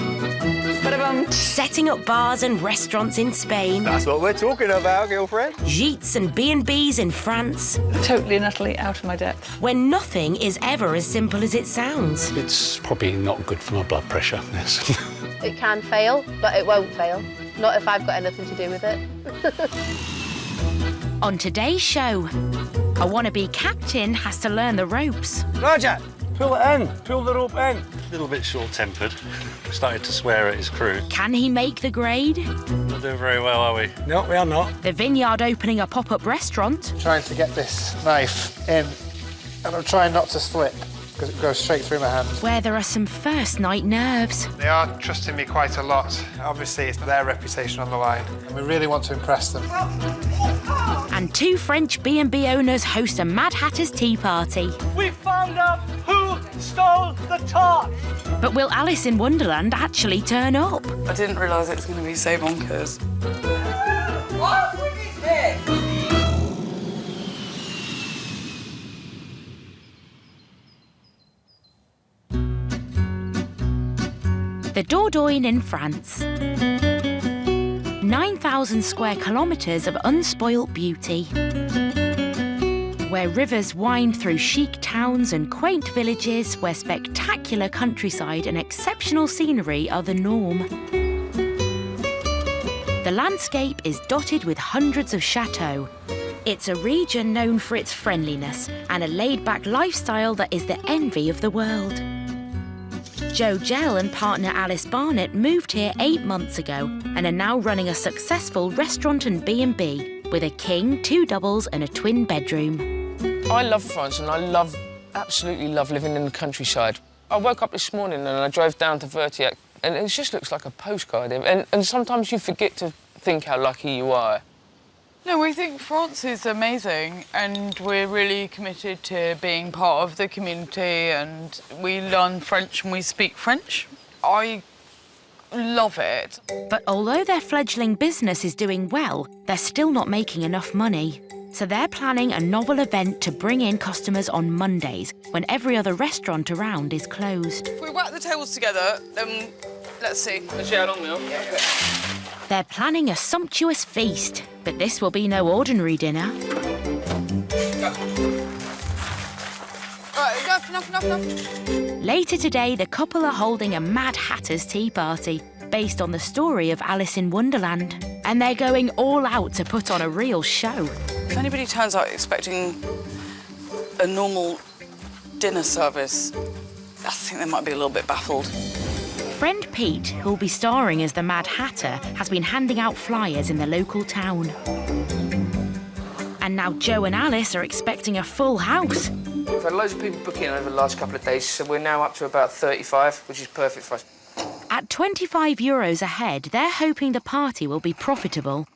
Setting up bars and restaurants in Spain. That's what we're talking about, girlfriend. Gîtes and B&Bs in France. Totally and utterly out of my depth. When nothing is ever as simple as it sounds. It's probably not good for my blood pressure, yes. It can fail, but it won't fail. Not if I've got anything to do with it. On today's show, a wannabe captain has to learn the ropes. Roger, pull it in. Pull the rope in. A little bit short-tempered. Started to swear at his crew. Can he make the grade? Not doing very well, are we? No, we are not. The vineyard opening a pop-up restaurant. Trying to get this knife in, and I'm trying not to slip because it goes straight through my hands. Where there are some first-night nerves. They are trusting me quite a lot. Obviously, it's their reputation on the line, and we really want to impress them. And two French B&B owners host a Mad Hatter's tea party. We found out who stole the torch! But will Alice in Wonderland actually turn up? I didn't realise it was going to be so bonkers. Off with his head! The Dordogne in France. 9,000 square kilometres of unspoilt beauty, where rivers wind through chic towns and quaint villages, where spectacular countryside and exceptional scenery are the norm. The landscape is dotted with hundreds of chateaux. It's a region known for its friendliness and a laid-back lifestyle that is the envy of the world. Joe Gell and partner Alice Barnett moved here 8 months ago and are now running a successful restaurant and B&B with a king, 2 doubles and a twin bedroom. I love France and I absolutely love living in the countryside. I woke up this morning and I drove down to Vertiac and it just looks like a postcard. And sometimes you forget to think how lucky you are. No, we think France is amazing and we're really committed to being part of the community and we learn French and we speak French. I love it. But although their fledgling business is doing well, they're still not making enough money. So they're planning a novel event to bring in customers on Mondays when every other restaurant around is closed. If we whack the tables together, then let's see. Let's see how long now. Yeah. They're planning a sumptuous feast, but this will be no ordinary dinner. Right, enough. Later today, the couple are holding a Mad Hatter's tea party based on the story of Alice in Wonderland. And they're going all out to put on a real show. If anybody turns out expecting a normal dinner service, I think they might be a little bit baffled. Friend Pete, who'll be starring as the Mad Hatter, has been handing out flyers in the local town. And now Joe and Alice are expecting a full house. We've had loads of people book in over the last couple of days, so we're now up to about 35, which is perfect for us. At €25 a head, they're hoping the party will be profitable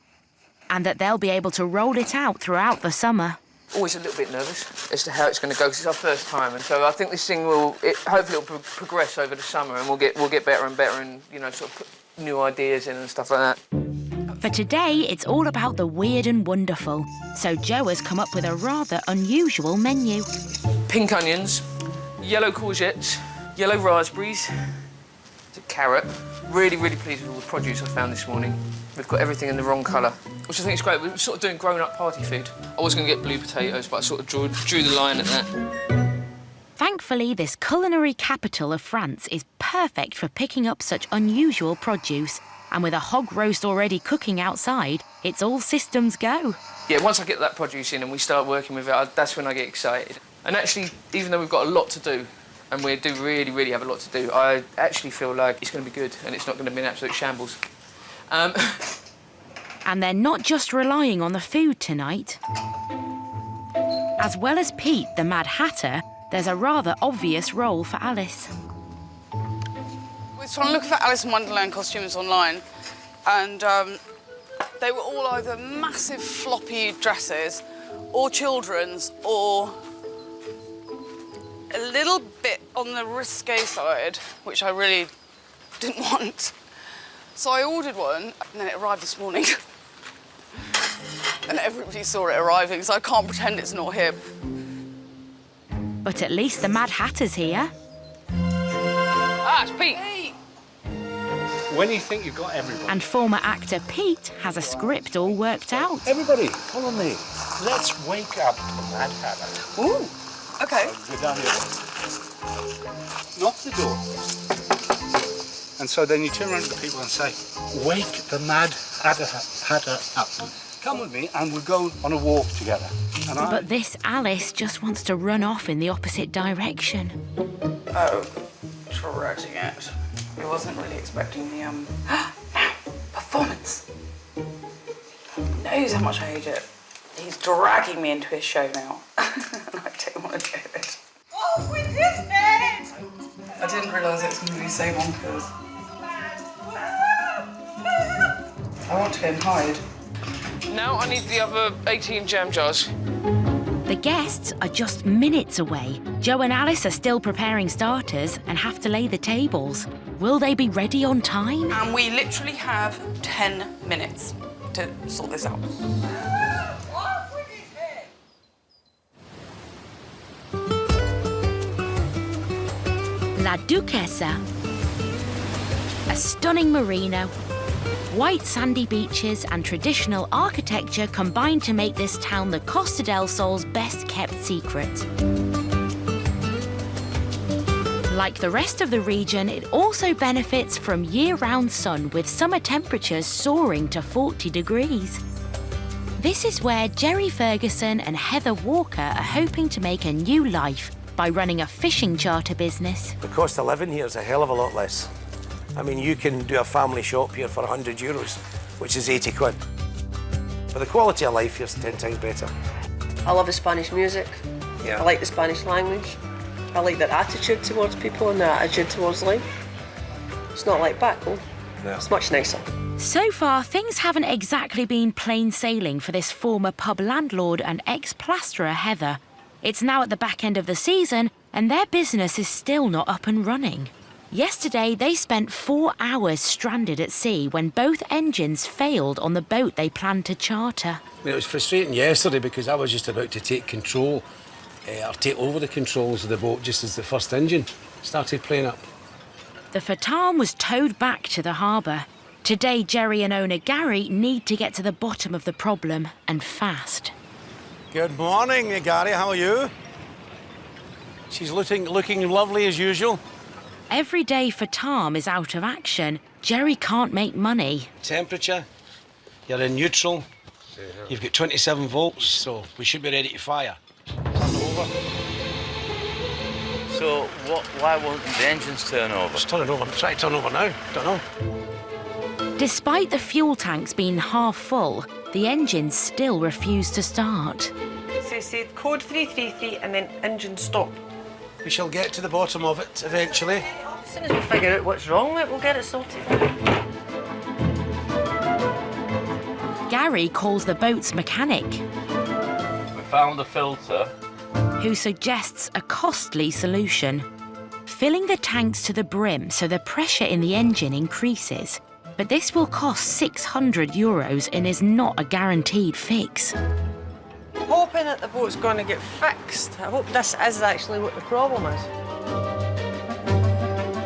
and that they'll be able to roll it out throughout the summer. Always a little bit nervous as to how it's going to go, because it's our first time, and so I think this thing hopefully it'll progress over the summer, and we'll get better and better, and sort of put new ideas in and stuff like that. For today, it's all about the weird and wonderful. So Joe has come up with a rather unusual menu. Pink onions, yellow courgettes, yellow raspberries, a carrot. Really, really pleased with all the produce I found this morning. We've got everything in the wrong colour, which I think is great. We're sort of doing grown-up party food. I was going to get blue potatoes, but I sort of drew the line at that. Thankfully, this culinary capital of France is perfect for picking up such unusual produce. And with a hog roast already cooking outside, it's all systems go. Yeah, once I get that produce in and we start working with it, that's when I get excited. And actually, even though we've got a lot to do, and we do really, really have a lot to do, I actually feel like it's going to be good and it's not going to be an absolute shambles. And they're not just relying on the food tonight. As well as Pete, the Mad Hatter, there's a rather obvious role for Alice. We're trying to look for Alice in Wonderland costumes online, and they were all either massive floppy dresses or children's or a little bit on the risque side, which I really didn't want. So I ordered one, and then it arrived this morning. And everybody saw it arriving, so I can't pretend it's not him. But at least the Mad Hatter's here. Ah, it's Pete! When you think you've got everybody. And former actor Pete has a script all worked out. Everybody, follow me. Let's wake up the Mad Hatter. Ooh, OK. Go down here. Knock the door. And so then you turn around to the people and say, wake the mad hatter up. Come with me and we'll go on a walk together. But this Alice just wants to run off in the opposite direction. Oh, dreading it. I wasn't really expecting the, performance. He knows how much I hate it. He's dragging me into his show now. And I don't want to do it. Off with his head! I didn't realise it was going to be so bonkers. I want to go and hide. Now I need the other 18 jam jars. The guests are just minutes away. Joe and Alice are still preparing starters and have to lay the tables. Will they be ready on time? And we literally have 10 minutes to sort this out. La Duquesa, a stunning marina, white sandy beaches and traditional architecture combine to make this town the Costa del Sol's best-kept secret. Like the rest of the region, it also benefits from year-round sun with summer temperatures soaring to 40 degrees. This is where Jerry Ferguson and Heather Walker are hoping to make a new life by running a fishing charter business. The cost of living here is a hell of a lot less. I mean, you can do a family shop here for €100, which is 80 quid. But the quality of life here's 10 times better. I love the Spanish music. Yeah. I like the Spanish language. I like their attitude towards people and their attitude towards life. It's not like back home. No. It's much nicer. So far, things haven't exactly been plain sailing for this former pub landlord and ex-plasterer Heather. It's now at the back end of the season and their business is still not up and running. Yesterday, they spent 4 hours stranded at sea when both engines failed on the boat they planned to charter. I mean, it was frustrating yesterday because I was just about to take control, or take over the controls of the boat just as the first engine started playing up. The Fatam was towed back to the harbour. Today, Jerry and owner Gary need to get to the bottom of the problem, and fast. Good morning, Gary. How are you? She's looking lovely as usual. Every day Fatam is out of action, Jerry can't make money. Temperature, you're in neutral, you've got 27 volts, so we should be ready to fire. Turn over. So why won't the engines turn over? Just turn it over. Try to turn over now. Don't know. Despite the fuel tanks being half full, the engines still refuse to start. So say code 333 and then engine stop. We shall get to the bottom of it eventually. As soon as we figure out what's wrong with it, we'll get it sorted. Gary calls the boat's mechanic, We found the filter. who suggests a costly solution. Filling the tanks to the brim so the pressure in the engine increases. But this will cost €600 and is not a guaranteed fix. Hoping that the boat's going to get fixed. I hope this is actually what the problem is.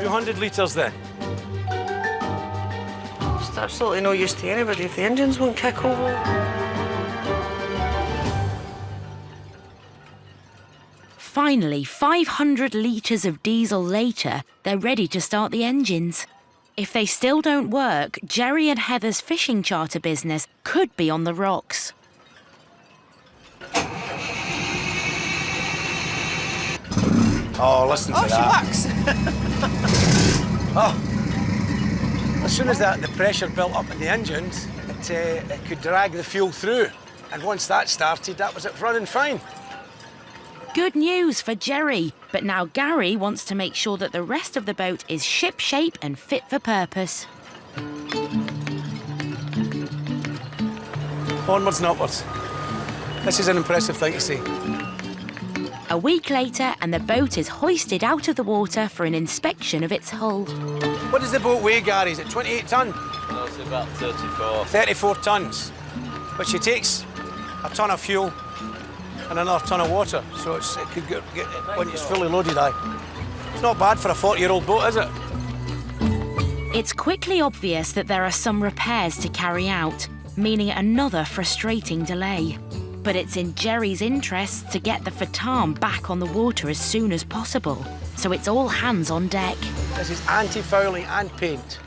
200 litres then. It's absolutely no use to anybody if the engines won't kick over. Finally, 500 litres of diesel later, they're ready to start the engines. If they still don't work, Jerry and Heather's fishing charter business could be on the rocks. Oh, listen to that. She works. Oh. As soon as the pressure built up in the engines, it could drag the fuel through. And once that started, that was it running fine. Good news for Jerry, but now Gary wants to make sure that the rest of the boat is ship-shape and fit for purpose. Onwards and upwards. This is an impressive thing to see. A week later, and the boat is hoisted out of the water for an inspection of its hull. What does the boat weigh, Gary? Is it 28 tonne? No, it's about 34. 34 tonnes, which it takes a tonne of fuel and another tonne of water. So it could get when it's fully loaded, It's not bad for a 40-year-old boat, is it? It's quickly obvious that there are some repairs to carry out, meaning another frustrating delay. But it's in Jerry's interest to get the Fatam back on the water as soon as possible. So it's all hands on deck. This is anti-fouling and paint.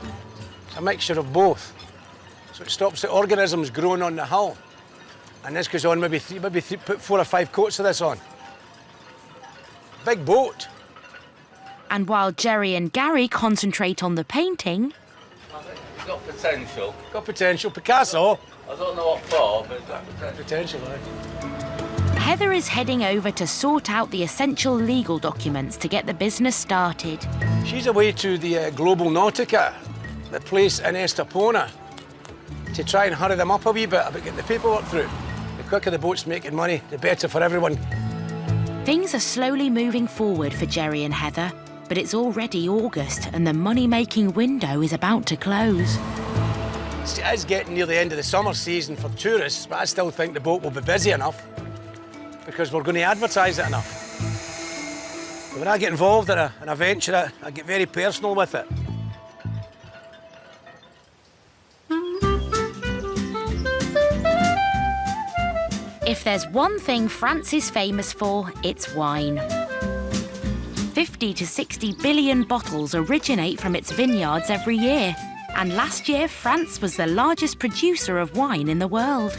It's a mixture of both. So it stops the organisms growing on the hull. And this goes on, put 4 or 5 coats of this on. Big boat. And while Jerry and Gary concentrate on the painting... It's got potential. Got potential. Picasso. I don't know what for, but it's got potential. Heather is heading over to sort out the essential legal documents to get the business started. She's away to the global Nautical, the place in Estepona, to try and hurry them up a wee bit about getting the paperwork through. The quicker the boat's making money, the better for everyone. Things are slowly moving forward for Jerry and Heather, but it's already August and the money-making window is about to close. It is getting near the end of the summer season for tourists, but I still think the boat will be busy enough because we're going to advertise it enough. When I get involved in a venture, I get very personal with it. If there's one thing France is famous for, it's wine. 50 to 60 billion bottles originate from its vineyards every year. And last year, France was the largest producer of wine in the world.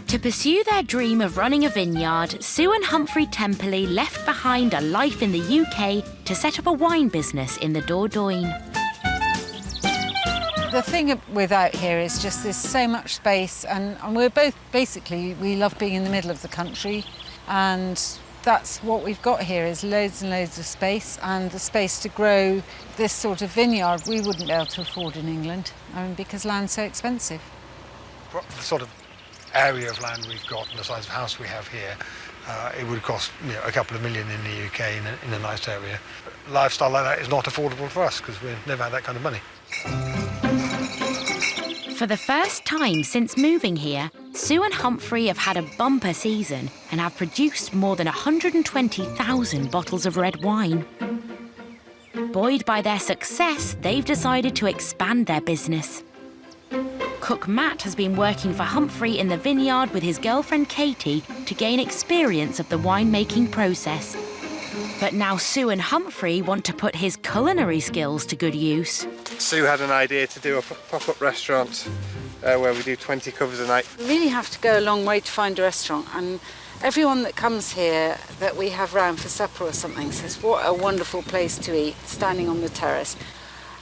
To pursue their dream of running a vineyard, Sue and Humphrey Temperley left behind a life in the UK to set up a wine business in the Dordogne. The thing with out here is just there's so much space, and we're both basically, we love being in the middle of the country, and that's what we've got here is loads and loads of space, and the space to grow this sort of vineyard we wouldn't be able to afford in England, because land's so expensive. The sort of area of land we've got and the size of house we have here, it would cost a couple of million in the UK in a nice area. But lifestyle like that is not affordable for us because we've never had that kind of money. For the first time since moving here, Sue and Humphrey have had a bumper season and have produced more than 120,000 bottles of red wine. Buoyed by their success, they've decided to expand their business. Cook Matt has been working for Humphrey in the vineyard with his girlfriend Katie to gain experience of the winemaking process. But now Sue and Humphrey want to put his culinary skills to good use. Sue had an idea to do a pop-up restaurant where we do 20 covers a night. We really have to go a long way to find a restaurant, and everyone that comes here that we have round for supper or something says, what a wonderful place to eat, standing on the terrace.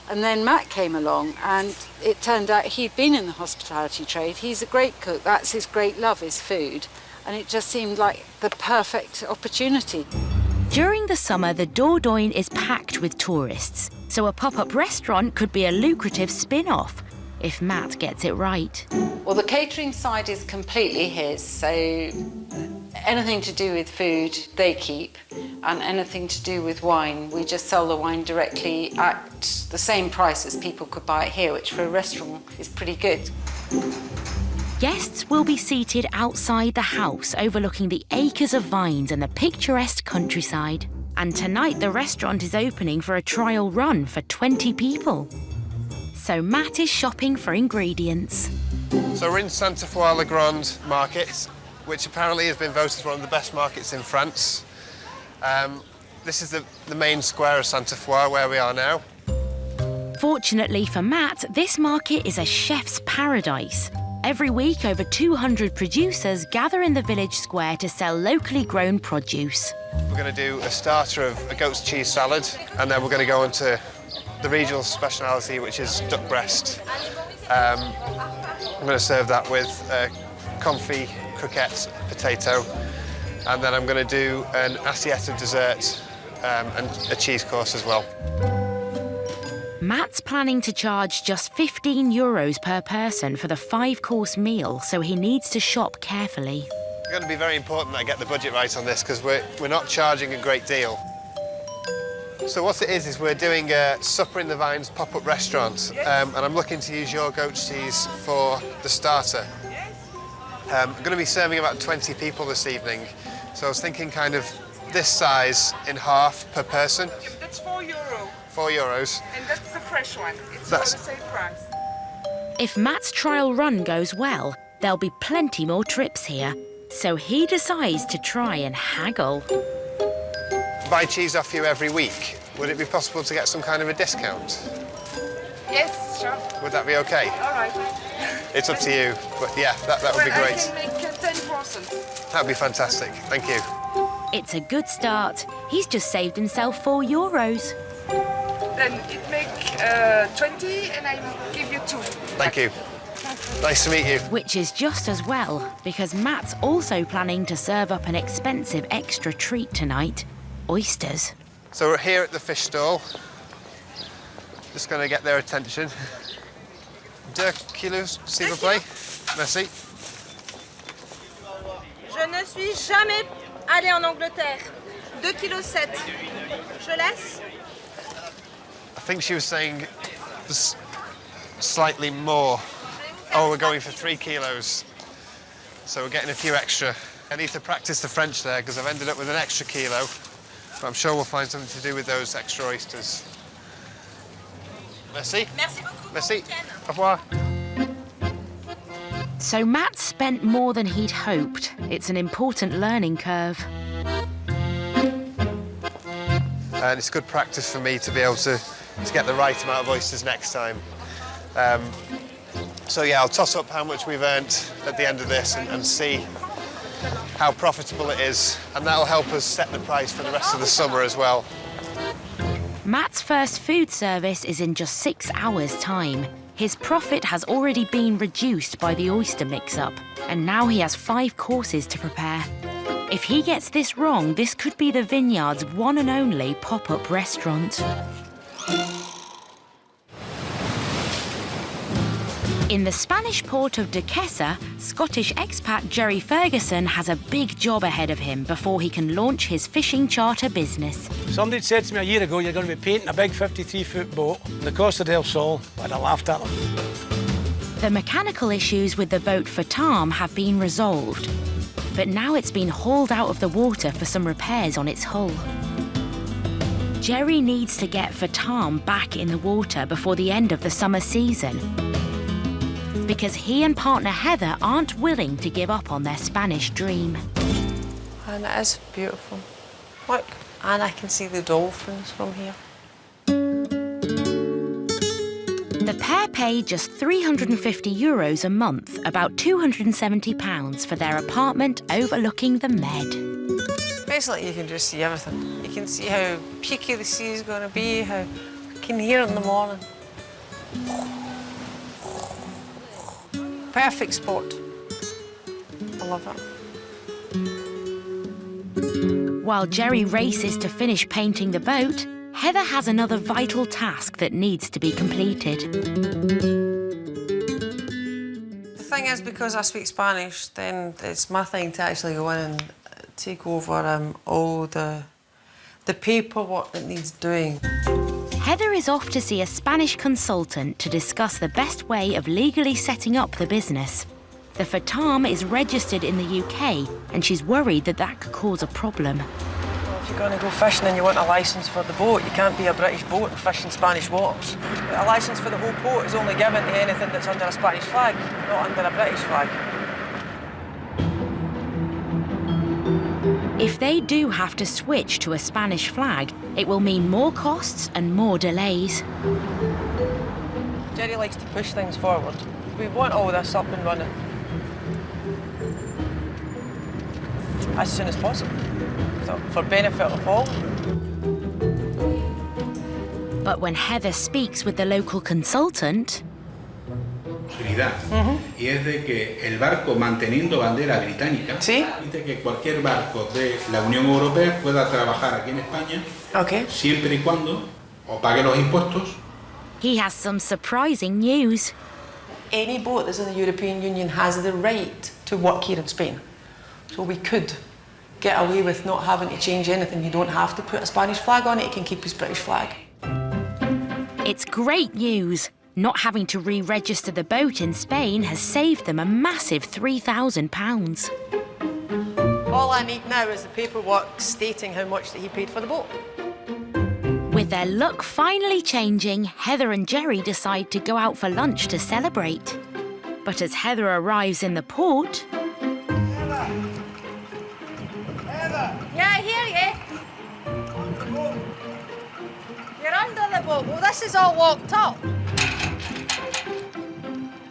And then Matt came along, and it turned out he'd been in the hospitality trade. He's a great cook, that's his great love, is food. And it just seemed like the perfect opportunity. During the summer, the Dordogne is packed with tourists, so a pop-up restaurant could be a lucrative spin-off, if Matt gets it right. Well, the catering side is completely his, so anything to do with food, they keep, and anything to do with wine, we just sell the wine directly at the same price as people could buy it here, which for a restaurant is pretty good. Guests will be seated outside the house overlooking the acres of vines and the picturesque countryside. And tonight the restaurant is opening for a trial run for 20 people. So Matt is shopping for ingredients. So we're in Sainte-Foy-le-Grand market, which apparently has been voted one of the best markets in France. This is the main square of Sainte-Foy where we are now. Fortunately for Matt, this market is a chef's paradise. Every week, over 200 producers gather in the village square to sell locally grown produce. We're going to do a starter of a goat's cheese salad, and then we're going to go on to the regional speciality, which is duck breast. I'm going to serve that with confit, croquette, potato, and then I'm going to do an assiette of dessert and a cheese course as well. Matt's planning to charge just €15 per person for the 5-course meal, so he needs to shop carefully. It's going to be very important that I get the budget right on this because we're not charging a great deal. So what it is we're doing a Supper in the Vines pop-up restaurant, and I'm looking to use your goat cheese for the starter. I'm going to be serving about 20 people this evening, so I was thinking kind of this size in half per person. That's €4. €4. And that's the fresh one. It's all the same price. If Matt's trial run goes well, There'll be plenty more trips here, so he decides to try and haggle. Buy cheese off you every week. Would it be possible to get some kind of a discount? Yes, sure. Would that be okay? All right. It's up to you, but yeah, that would be great. I can make 10%. That'd be fantastic. Thank you. It's a good start. He's just saved himself €4. Then it make 20 and I give you 2. Thank you. Nice to meet you. Which is just as well, because Matt's also planning to serve up an expensive extra treat tonight. Oysters. So we're here at the fish stall. Just going to get their attention. 2 kilos, s'il vous plaît. Merci. Je ne suis jamais allée en Angleterre. 2,7 kg. Je laisse. I think she was saying slightly more. Oh, we're going for 3 kilos. So we're getting a few extra. I need to practice the French there because I've ended up with an extra kilo. But I'm sure we'll find something to do with those extra oysters. Merci. Merci beaucoup. Merci. Au revoir. So Matt spent more than he'd hoped. It's an important learning curve. And it's good practice for me to be able to get the right amount of oysters next time. So yeah, I'll toss up how much we've earned at the end of this and see how profitable it is. And that'll help us set the price for the rest of the summer as well. Matt's first food service is in just 6 hours' time. His profit has already been reduced by the oyster mix-up, and now he has 5 courses to prepare. If he gets this wrong, this could be the vineyard's one and only pop-up restaurant. In the Spanish port of Duquesa, Scottish expat Jerry Ferguson has a big job ahead of him before he can launch his fishing charter business. Somebody said to me a year ago, you're going to be painting a big 53-foot boat on the Costa del Sol. I'd have laughed at them. The mechanical issues with the boat Fatam have been resolved, but now it's been hauled out of the water for some repairs on its hull. Jerry needs to get Fatam back in the water before the end of the summer season, because he and partner Heather aren't willing to give up on their Spanish dream. And it is beautiful. Look, and I can see the dolphins from here. The pair pay just €350 a month, about £270 for their apartment overlooking the Med. Basically, you can just see everything. You can see how peaky the sea is going to be, how you can hear it in the morning. Perfect spot. I love it. While Jerry races to finish painting the boat, Heather has another vital task that needs to be completed. The thing is, because I speak Spanish, then it's my thing to actually go in and take over all the paperwork that needs doing. Heather is off to see a Spanish consultant to discuss the best way of legally setting up the business. The Fatam is registered in the UK, and she's worried that that could cause a problem. If you're going to go fishing and you want a licence for the boat, you can't be a British boat and fish in Spanish waters. A licence for the whole boat is only given to anything that's under a Spanish flag, not under a British flag. If they do have to switch to a Spanish flag, it will mean more costs and more delays. Jerry likes to push things forward. We want all this up and running as soon as possible, so for benefit of all. But when Heather speaks with the local consultant, y es de que el barco manteniendo bandera británica permite que cualquier barco de la Unión Europea pueda trabajar aquí en España siempre y cuando o pague los impuestos. He has some surprising news. Any boat that's in the European Union has the right to work here in Spain. So we could get away with not having to change anything. You don't have to put a Spanish flag on it, you can keep his British flag. It's great news. Not having to re-register the boat in Spain has saved them a massive £3,000. All I need now is the paperwork stating how much that he paid for the boat. With their luck finally changing, Heather and Jerry decide to go out for lunch to celebrate. But as Heather arrives in the port... Yeah, I hear you. You're under the boat. Well, this is all locked up.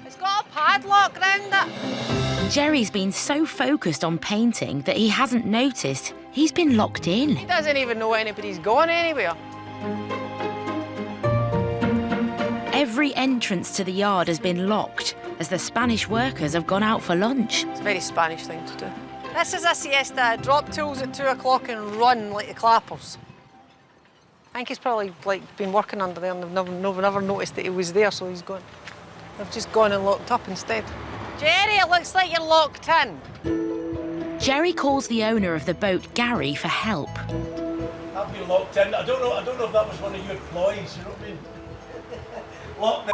It's got a padlock round it. Jerry's been so focused on painting that he hasn't noticed he's been locked in. He doesn't even know anybody's gone anywhere. Every entrance to the yard has been locked as the Spanish workers have gone out for lunch. It's a very Spanish thing to do. This is a siesta. Drop tools at 2 o'clock and run like the clappers. I think he's probably been working under there and they've never noticed that he was there, so he's gone. They've just gone and locked up instead. Jerry, it looks like you're locked in. Jerry calls the owner of the boat, Gary, for help. I've been locked in. I don't know if that was one of your ploys, you know what I mean? Lock the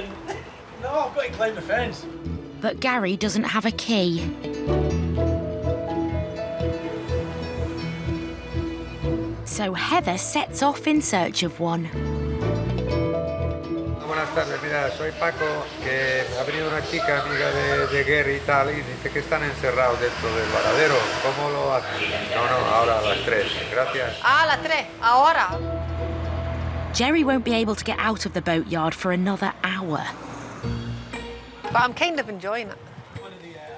in. No, I've got to climb the fence. But Gary doesn't have a key. So Heather sets off in search of one. Buenas tardes, mira, soy Paco, que ha venido una chica amiga de Gary y tal, y dice que están encerrados dentro del varadero. ¿Cómo lo hacen? No, ahora a las 3. Gracias. A las 3, ahora. Jerry won't be able to get out of the boatyard for another hour. But I'm kind of enjoying it.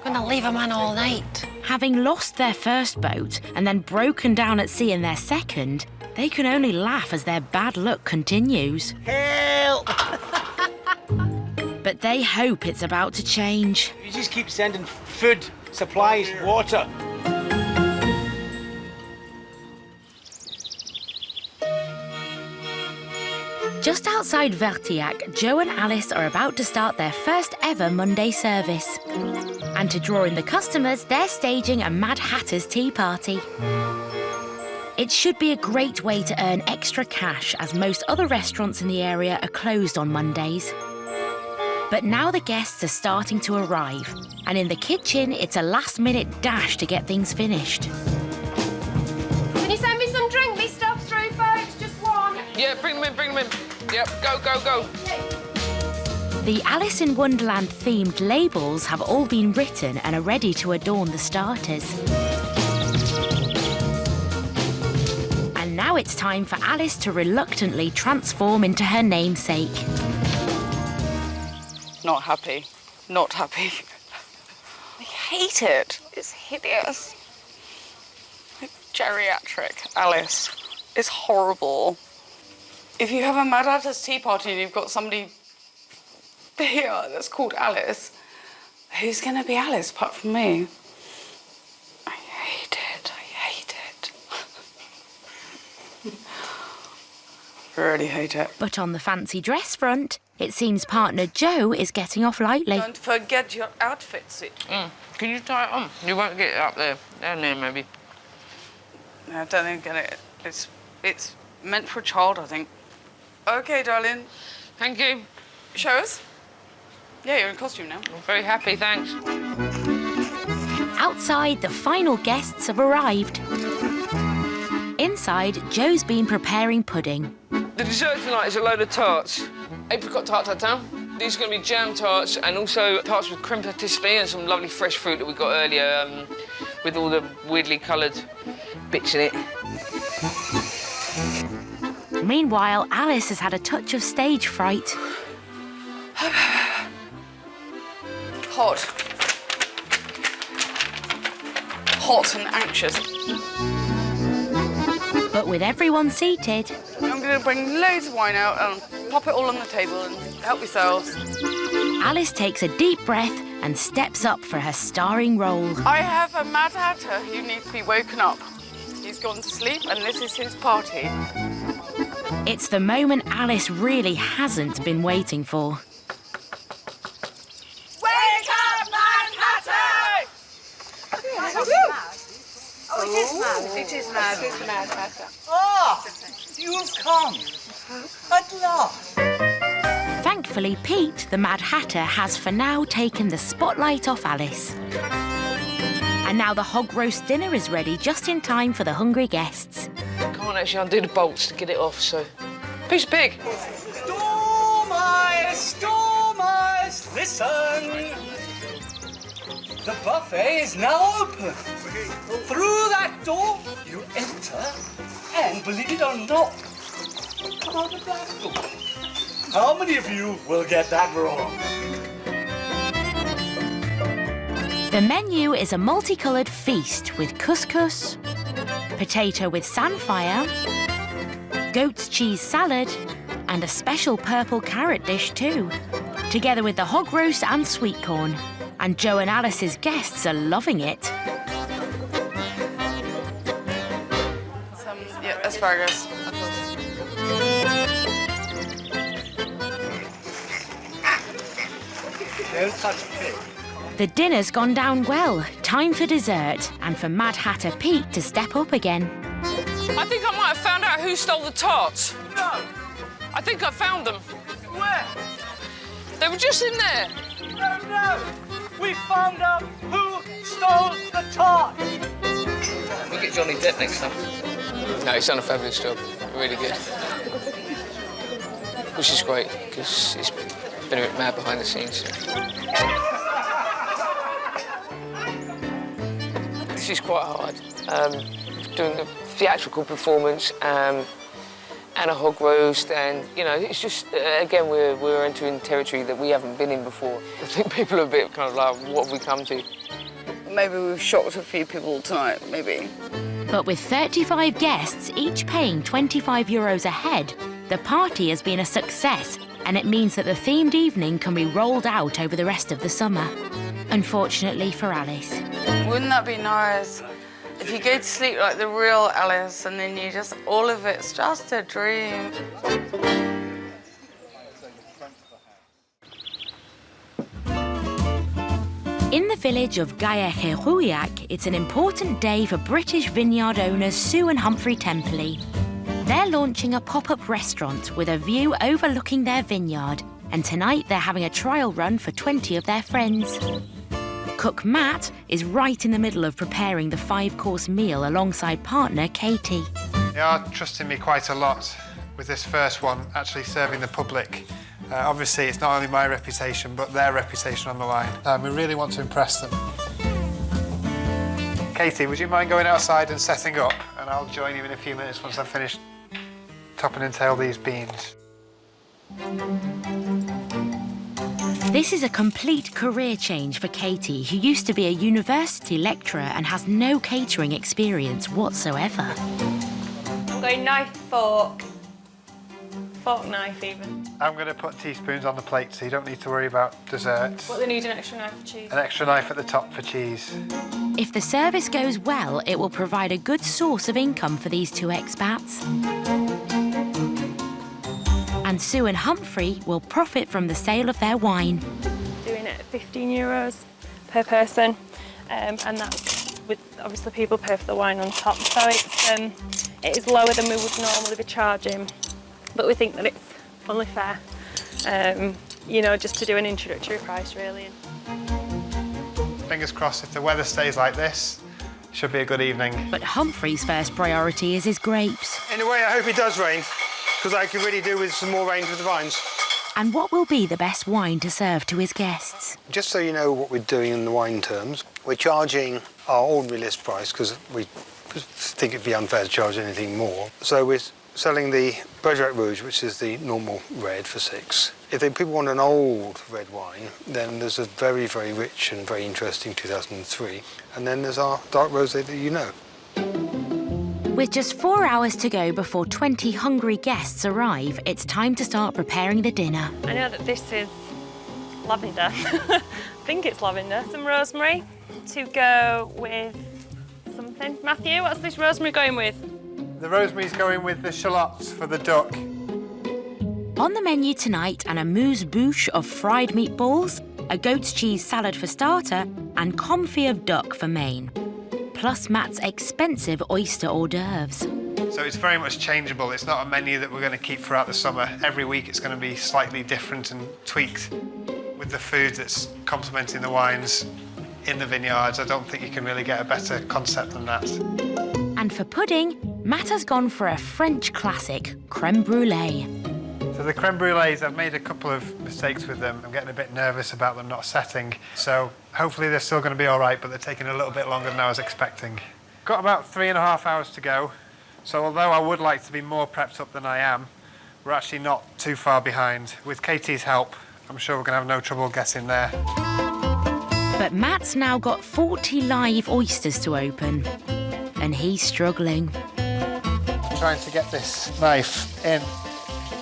I'm going to leave him in all night. Having lost their first boat and then broken down at sea in their second, they can only laugh as their bad luck continues. Help! But they hope it's about to change. You just keep sending food, supplies, water. Just outside Vertillac, Joe and Alice are about to start their first ever Monday service. And to draw in the customers, they're staging a Mad Hatter's tea party. It should be a great way to earn extra cash, as most other restaurants in the area are closed on Mondays. But now the guests are starting to arrive, and in the kitchen, it's a last-minute dash to get things finished. Can you send me some drink? Me stuff's through, folks. Just one. Yeah, bring them in. Yep, go. The Alice in Wonderland themed labels have all been written and are ready to adorn the starters. And now it's time for Alice to reluctantly transform into her namesake. Not happy. I hate it. It's hideous. Geriatric Alice is horrible. If you have a Mad Hatter's tea party and you've got somebody here that's called Alice, who's going to be Alice apart from me? I hate it. Really hate it. But on the fancy dress front, it seems partner Joe is getting off lightly. Don't forget your outfit, Sid. Can you tie it on? You won't get it up there. Down there, maybe. No, I don't think I get it. It's meant for a child, I think. OK, darling. Thank you. Show us. Yeah, you're in costume now. I'm very happy, thanks. Outside, the final guests have arrived. Inside, Joe's been preparing pudding. The dessert tonight is a load of tarts. Apricot tartatin. These are going to be jam tarts and also tarts with creme patisserie and some lovely fresh fruit that we got earlier with all the weirdly coloured bits in it. Meanwhile, Alice has had a touch of stage fright. Hot and anxious. But with everyone seated... I'm going to bring loads of wine out and pop it all on the table and help yourselves. Alice takes a deep breath and steps up for her starring role. I have a Mad Hatter who needs to be woken up. He's gone to sleep and this is his party. It's the moment Alice really hasn't been waiting for. Wake up, Mad Hatter! Oh, it is mad. It is mad. It is Mad Hatter. Ah, you've come. At last. Thankfully, Pete, the Mad Hatter, has for now taken the spotlight off Alice. And now the hog roast dinner is ready just in time for the hungry guests. I can't actually undo the bolts to get it off, so... Piece of pig! Storm eyes, Guests, listen! The buffet is now open. Through that door, you enter, and believe it or not, come out the back door. How many of you will get that wrong? The menu is a multicoloured feast with couscous, potato with samphire, goat's cheese salad, and a special purple carrot dish too, together with the hog roast and sweet corn. And Joe and Alice's guests are loving it. Some asparagus. Don't touch pig. The dinner's gone down well. Time for dessert, and for Mad Hatter Pete to step up again. I think I might have found out who stole the tarts. No! I think I found them. Where? They were just in there. No! We found out who stole the tart! We'll get Johnny Depp next time. No, he's done a fabulous job. Really good. Which is great, because he's been a bit mad behind the scenes. This is quite hard. Doing the theatrical performance and a hog roast, and you know, it's just again we're entering territory that we haven't been in before. I think people are a bit kind of like, what have we come to? Maybe we've shocked a few people tonight, maybe. But with 35 guests, each paying €25 a head, the party has been a success, and it means that the themed evening can be rolled out over the rest of the summer. Unfortunately for Alice. Wouldn't that be nice? If you go to sleep like the real Alice and then you just, all of it's just a dream. In the village of Gayaheruiak, it's an important day for British vineyard owners Sue and Humphrey Templey. They're launching a pop-up restaurant with a view overlooking their vineyard, and tonight they're having a trial run for 20 of their friends. Cook Matt is right in the middle of preparing the 5-course meal alongside partner Katie. They are trusting me quite a lot with this first one, actually serving the public. Obviously, it's not only my reputation, but their reputation on the line. We really want to impress them. Katie, would you mind going outside and setting up? And I'll join you in a few minutes once I've finished topping and tail these beans. This is a complete career change for Katie, who used to be a university lecturer and has no catering experience whatsoever. I'm going knife, fork. Fork, knife even. I'm going to put teaspoons on the plate so you don't need to worry about dessert. What, they need an extra knife for cheese? An extra knife at the top for cheese. If the service goes well, it will provide a good source of income for these two expats. And Sue and Humphrey will profit from the sale of their wine. Doing it at €15 per person, and that's with, obviously, people pay for the wine on top, so it is lower than we would normally be charging, but we think that it's only fair, you know, just to do an introductory price, really. Fingers crossed, if the weather stays like this, should be a good evening. But Humphrey's first priority is his grapes. Anyway, I hope it does rain, because I could really do with some more rain with the vines. And what will be the best wine to serve to his guests? Just so you know what we're doing in the wine terms, we're charging our ordinary list price because we think it'd be unfair to charge anything more. So we're selling the Bergerac Rouge, which is the normal red, for £6. If people want an old red wine, then there's a very, very rich and very interesting 2003. And then there's our dark rosé that you know. With just 4 hours to go before 20 hungry guests arrive, it's time to start preparing the dinner. I know that this is lavender. I think it's lavender. Some rosemary to go with something. Matthew, what's this rosemary going with? The rosemary's going with the shallots for the duck. On the menu tonight, an amuse-bouche of fried meatballs, a goat's cheese salad for starter, and confit of duck for main. Plus Matt's expensive oyster hors d'oeuvres. So it's very much changeable. It's not a menu that we're going to keep throughout the summer. Every week it's going to be slightly different and tweaked with the food that's complementing the wines in the vineyards. I don't think you can really get a better concept than that. And for pudding, Matt has gone for a French classic, crème brûlée. So the creme brulees, I've made a couple of mistakes with them. I'm getting a bit nervous about them not setting. So hopefully they're still going to be all right, but they're taking a little bit longer than I was expecting. Got about 3.5 hours to go. So although I would like to be more prepped up than I am, we're actually not too far behind. With Katie's help, I'm sure we're going to have no trouble getting there. But Matt's now got 40 live oysters to open, and he's struggling. Trying to get this knife in,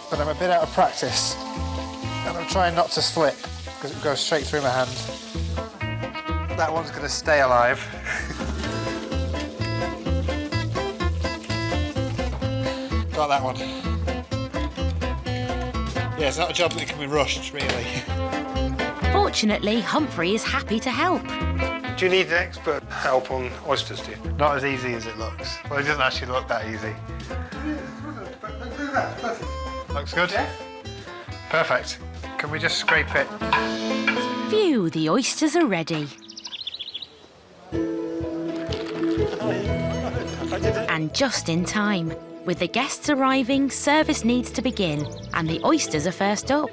but I'm a bit out of practice. And I'm trying not to slip, because it goes straight through my hand. That one's going to stay alive. Got that one. Yeah, it's not a job that can be rushed, really. Fortunately, Humphrey is happy to help. Do you need an expert help on oysters, do you? Not as easy as it looks. Well, it doesn't actually look that easy. Looks good? Yeah. Perfect. Can we just scrape it? Phew, the oysters are ready. And just in time. With the guests arriving, service needs to begin, and the oysters are first up.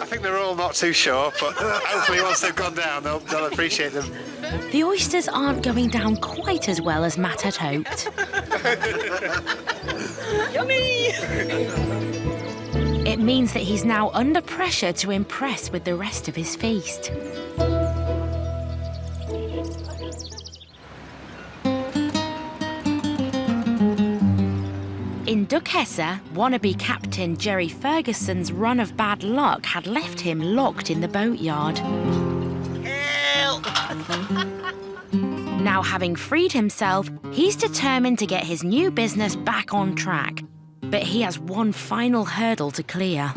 I think they're all not too sure, but hopefully once they've gone down, they'll appreciate them. The oysters aren't going down quite as well as Matt had hoped. Yummy! It means that he's now under pressure to impress with the rest of his feast. In Duchessa, wannabe captain Jerry Ferguson's run of bad luck had left him locked in the boatyard. Now, having freed himself, he's determined to get his new business back on track. But he has one final hurdle to clear.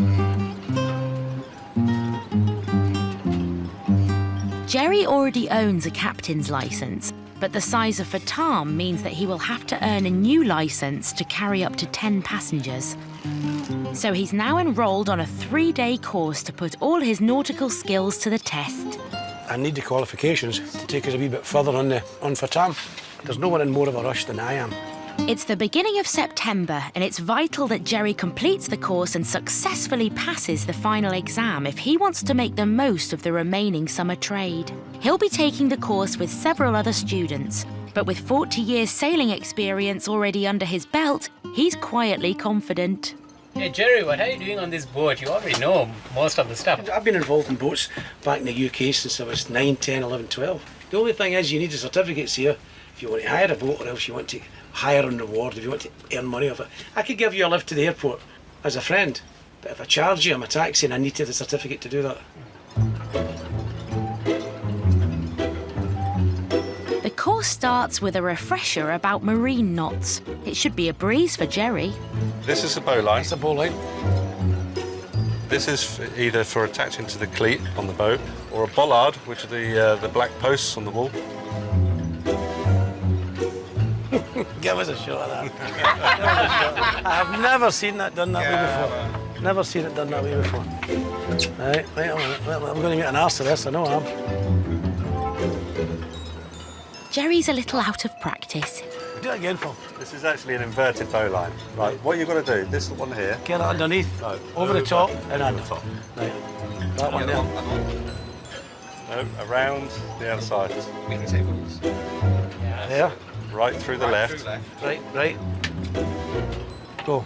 Jerry already owns a captain's license, but the size of Fatam means that he will have to earn a new license to carry up to 10 passengers. So he's now enrolled on a 3-day course to put all his nautical skills to the test. I need the qualifications to take us a wee bit further on Fatam. There's no one in more of a rush than I am. It's the beginning of September, and it's vital that Jerry completes the course and successfully passes the final exam if he wants to make the most of the remaining summer trade. He'll be taking the course with several other students, but with 40 years sailing experience already under his belt, he's quietly confident. Hey Jerry, what are you doing on this boat? You already know most of the stuff. I've been involved in boats back in the UK since I was 9, 10, 11, 12. The only thing is you need the certificates here if you want to hire a boat or else you want to hire on reward if you want to earn money off it. I could give you a lift to the airport as a friend, but if I charge you, I'm a taxi and I need to have the certificate to do that. The course starts with a refresher about marine knots. It should be a breeze for Jerry. This is a bowline. It's a bowline. This is either for attaching to the cleat on the boat or a bollard, which are the black posts on the wall. Give us a shot at that. I have never seen that done that way before. Never seen it done that way before. Right, wait a minute. I'm going to get an arse to this, I know I am. Jerry's a little out of practice. Do it again, Phil. This is actually an inverted bowline. Right, what you've got to do, this one here. Get it underneath, no, over the top, and under. The top. Right. That one there. No, around the other side. We can take ones. There. Right through the left. Right. Go.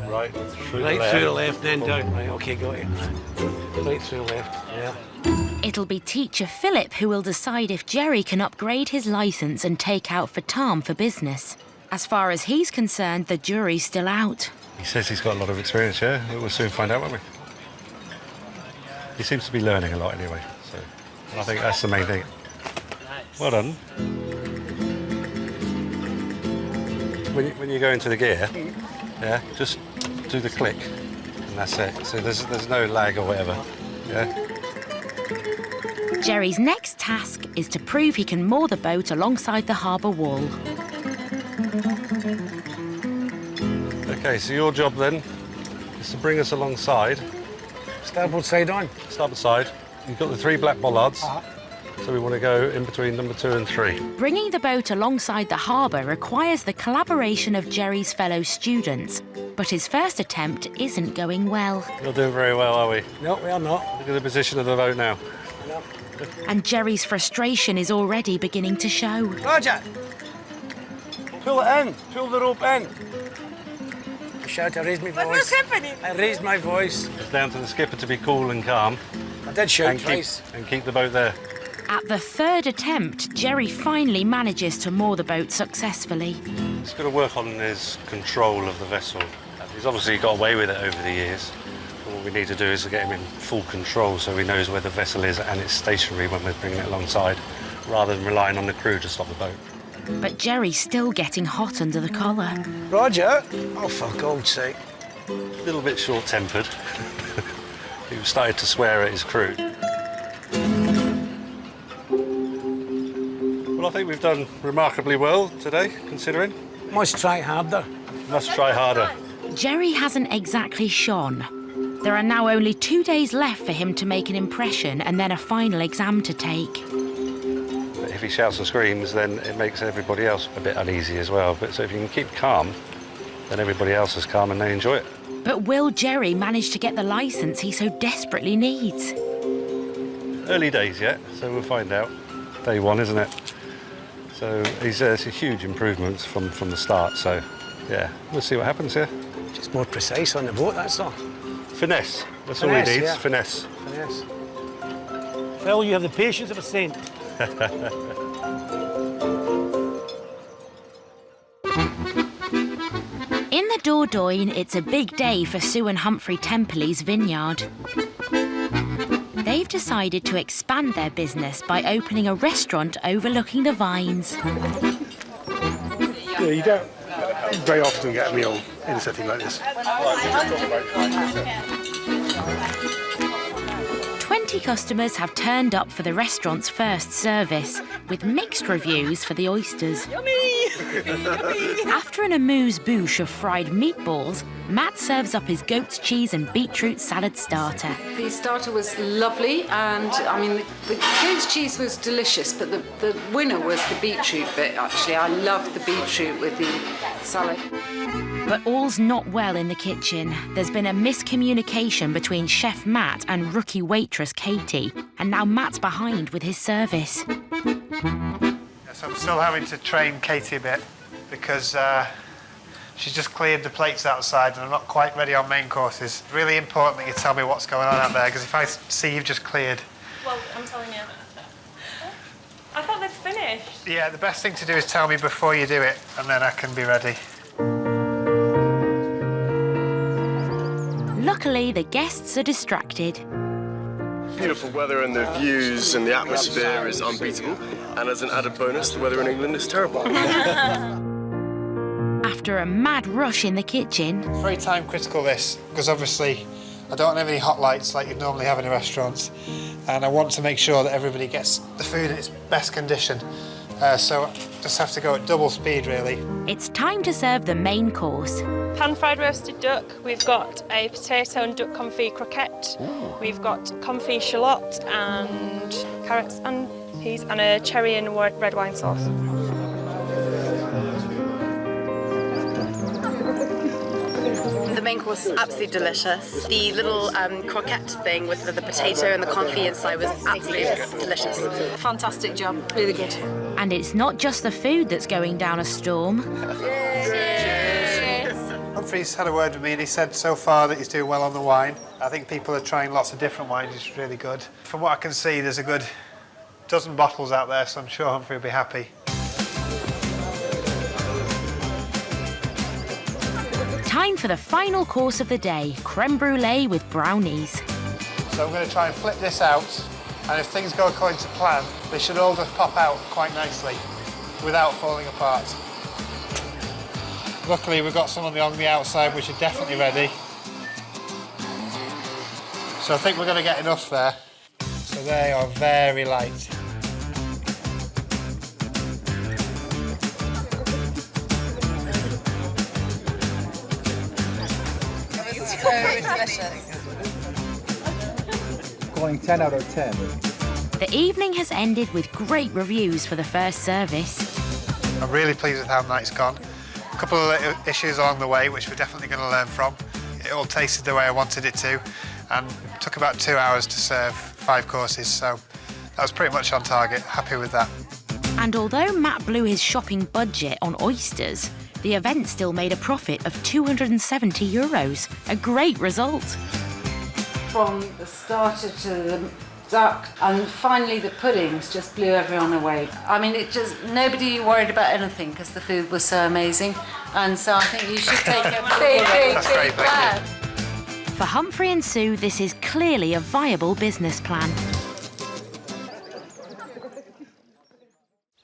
Right through the left. Right through the left, then down. Right, okay, got it. Right through the left, yeah. It'll be teacher Philip who will decide if Jerry can upgrade his licence and take out Fatam for business. As far as he's concerned, the jury's still out. He says he's got a lot of experience, yeah? We'll soon find out, won't we? He seems to be learning a lot anyway, so I think that's the main thing. Well done. When you go into the gear, yeah, just do the click, and that's it. So there's no lag or whatever, yeah? Jerry's next task is to prove he can moor the boat alongside the harbour wall. OK, so your job then is to bring us alongside. Starboard side on. Starboard side. You've got the 3 black bollards. So we want to go in between number 2 and 3. Bringing the boat alongside the harbour requires the collaboration of Jerry's fellow students. But his first attempt isn't going well. Not doing very well, are we? No, we are not. Look at the position of the boat now. And Jerry's frustration is already beginning to show. Roger! Pull it in. Pull the rope in. I shout, I raised my voice. What's happening? I raised my voice. It's down to the skipper to be cool and calm. I did shout twice. And keep the boat there. At the third attempt, Jerry finally manages to moor the boat successfully. He's got to work on his control of the vessel. He's obviously got away with it over the years. But what we need to do is to get him in full control so he knows where the vessel is and it's stationary when we're bringing it alongside, rather than relying on the crew to stop the boat. But Jerry's still getting hot under the collar. Roger! Oh, for God's sake. A little bit short-tempered. He started to swear at his crew. Well, I think we've done remarkably well today, considering. Must try harder. Must try harder. Jerry hasn't exactly shone. There are now only 2 days left for him to make an impression and then a final exam to take. But if he shouts and screams, then it makes everybody else a bit uneasy as well. But so if you can keep calm, then everybody else is calm and they enjoy it. But will Jerry manage to get the licence he so desperately needs? Early days yet, so we'll find out. Day one, isn't it? So it's a huge improvement from the start. So, yeah, we'll see what happens here. Just more precise on the boat, that's all. Finesse. That's all we need. Yeah. Finesse. Finesse. Phil, you have the patience of a saint. In the Dordogne, it's a big day for Sue and Humphrey Temperley's vineyard. They've decided to expand their business by opening a restaurant overlooking the vines. Yeah, you don't very often get a meal in a setting like this. 20 customers have turned up for the restaurant's first service, with mixed reviews for the oysters. Yummy! After an amuse-bouche of fried meatballs, Matt serves up his goat's cheese and beetroot salad starter. The starter was lovely, and I mean, the goat's cheese was delicious, but the winner was the beetroot bit, actually. I loved the beetroot with the salad. But all's not well in the kitchen. There's been a miscommunication between Chef Matt and rookie waitress Katie, and now Matt's behind with his service. Yes, I'm still having to train Katie a bit because she's just cleared the plates outside and I'm not quite ready on main courses. Really important that you tell me what's going on out there, because if I see you've just cleared... Well, I'm telling you. I thought they'd finished. Yeah, the best thing to do is tell me before you do it, and then I can be ready. Luckily, the guests are distracted. Beautiful weather and the views and the atmosphere is unbeatable. And as an added bonus, the weather in England is terrible. After a mad rush in the kitchen... It's very time critical, this, because obviously I don't have any hot lights like you'd normally have in a restaurant, and I want to make sure that everybody gets the food in its best condition. So I just have to go at double speed, really. It's time to serve the main course. Pan-fried roasted duck. We've got a potato and duck confit croquette. Ooh. We've got confit shallot and carrots and peas and a cherry and red wine sauce. The main course is absolutely delicious. The little croquette thing with the potato and the confit inside was absolutely delicious. Fantastic job, really good. And it's not just the food that's going down a storm. Humphrey's had a word with me and he said so far that he's doing well on the wine. I think people are trying lots of different wines, it's really good. From what I can see, there's a good dozen bottles out there, so I'm sure Humphrey will be happy. Time for the final course of the day, creme brulee with brownies. So I'm going to try and flip this out, and if things go according to plan, they should all just pop out quite nicely without falling apart. Luckily, we've got some on the outside, which are definitely ready. So I think we're going to get enough there. So they are very light. So delicious. Scoring 10 out of 10. The evening has ended with great reviews for the first service. I'm really pleased with how the night's gone. couple of issues along the way, which we're definitely going to learn from. It all tasted the way I wanted it to, and it took about 2 hours to serve 5 courses, so that was pretty much on target. Happy with that. And although Matt blew his shopping budget on oysters, the event still made a profit of €270, a great result. From the starter to the duck, and finally the puddings just blew everyone away. I mean, nobody worried about anything because the food was so amazing, and so I think you should take a big plan. For Humphrey and Sue, this is clearly a viable business plan.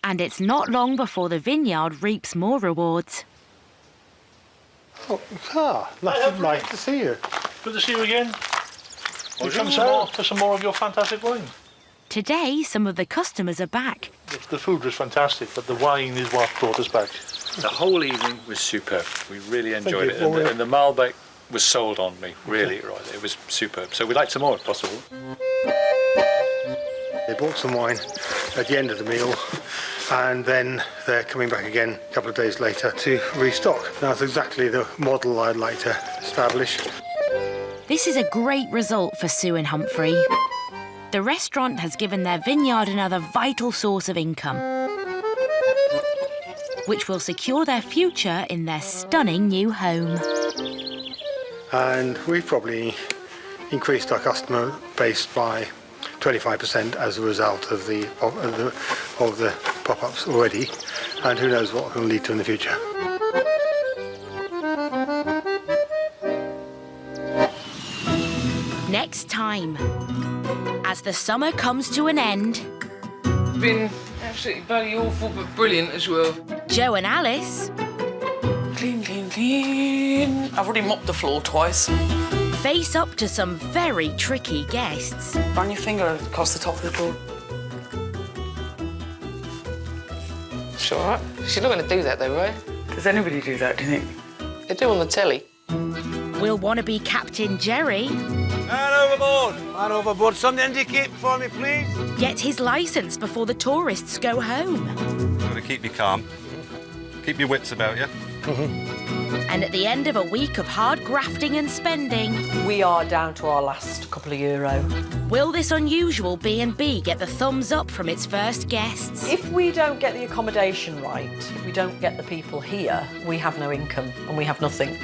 And it's not long before the vineyard reaps more rewards. Nice to see you. Good to see you again. We'll come for some more of your fantastic wine. Today, some of the customers are back. The food was fantastic, but the wine is what brought us back. The whole evening was superb. We really enjoyed it. And the Malbec was sold on me, really. Right. It was superb. So we'd like some more if possible. They bought some wine at the end of the meal, and then they're coming back again a couple of days later to restock. That's exactly the model I'd like to establish. This is a great result for Sue and Humphrey. The restaurant has given their vineyard another vital source of income, which will secure their future in their stunning new home. And we've probably increased our customer base by 25% as a result of the pop-ups already, and who knows what it will lead to in the future. Next time, as the summer comes to an end, Been absolutely bloody awful, but brilliant as well. Joe and Alice Clean, clean, clean. I've already mopped the floor twice. face up to some very tricky guests. Run your finger across the top of the floor. It's all right. She's not going to do that, though, right? Does anybody do that, do you think? They do on the telly. Will wannabe Captain Jerry Man overboard! Man overboard. Something to indicate for me, please. get his licence before the tourists go home? You've got to keep you calm. Keep your wits about you. And at the end of a week of hard grafting and spending, we are down to our last couple of euro. Will this unusual B&B get the thumbs up from its first guests? If we don't get the accommodation right, if we don't get the people here, we have no income and we have nothing.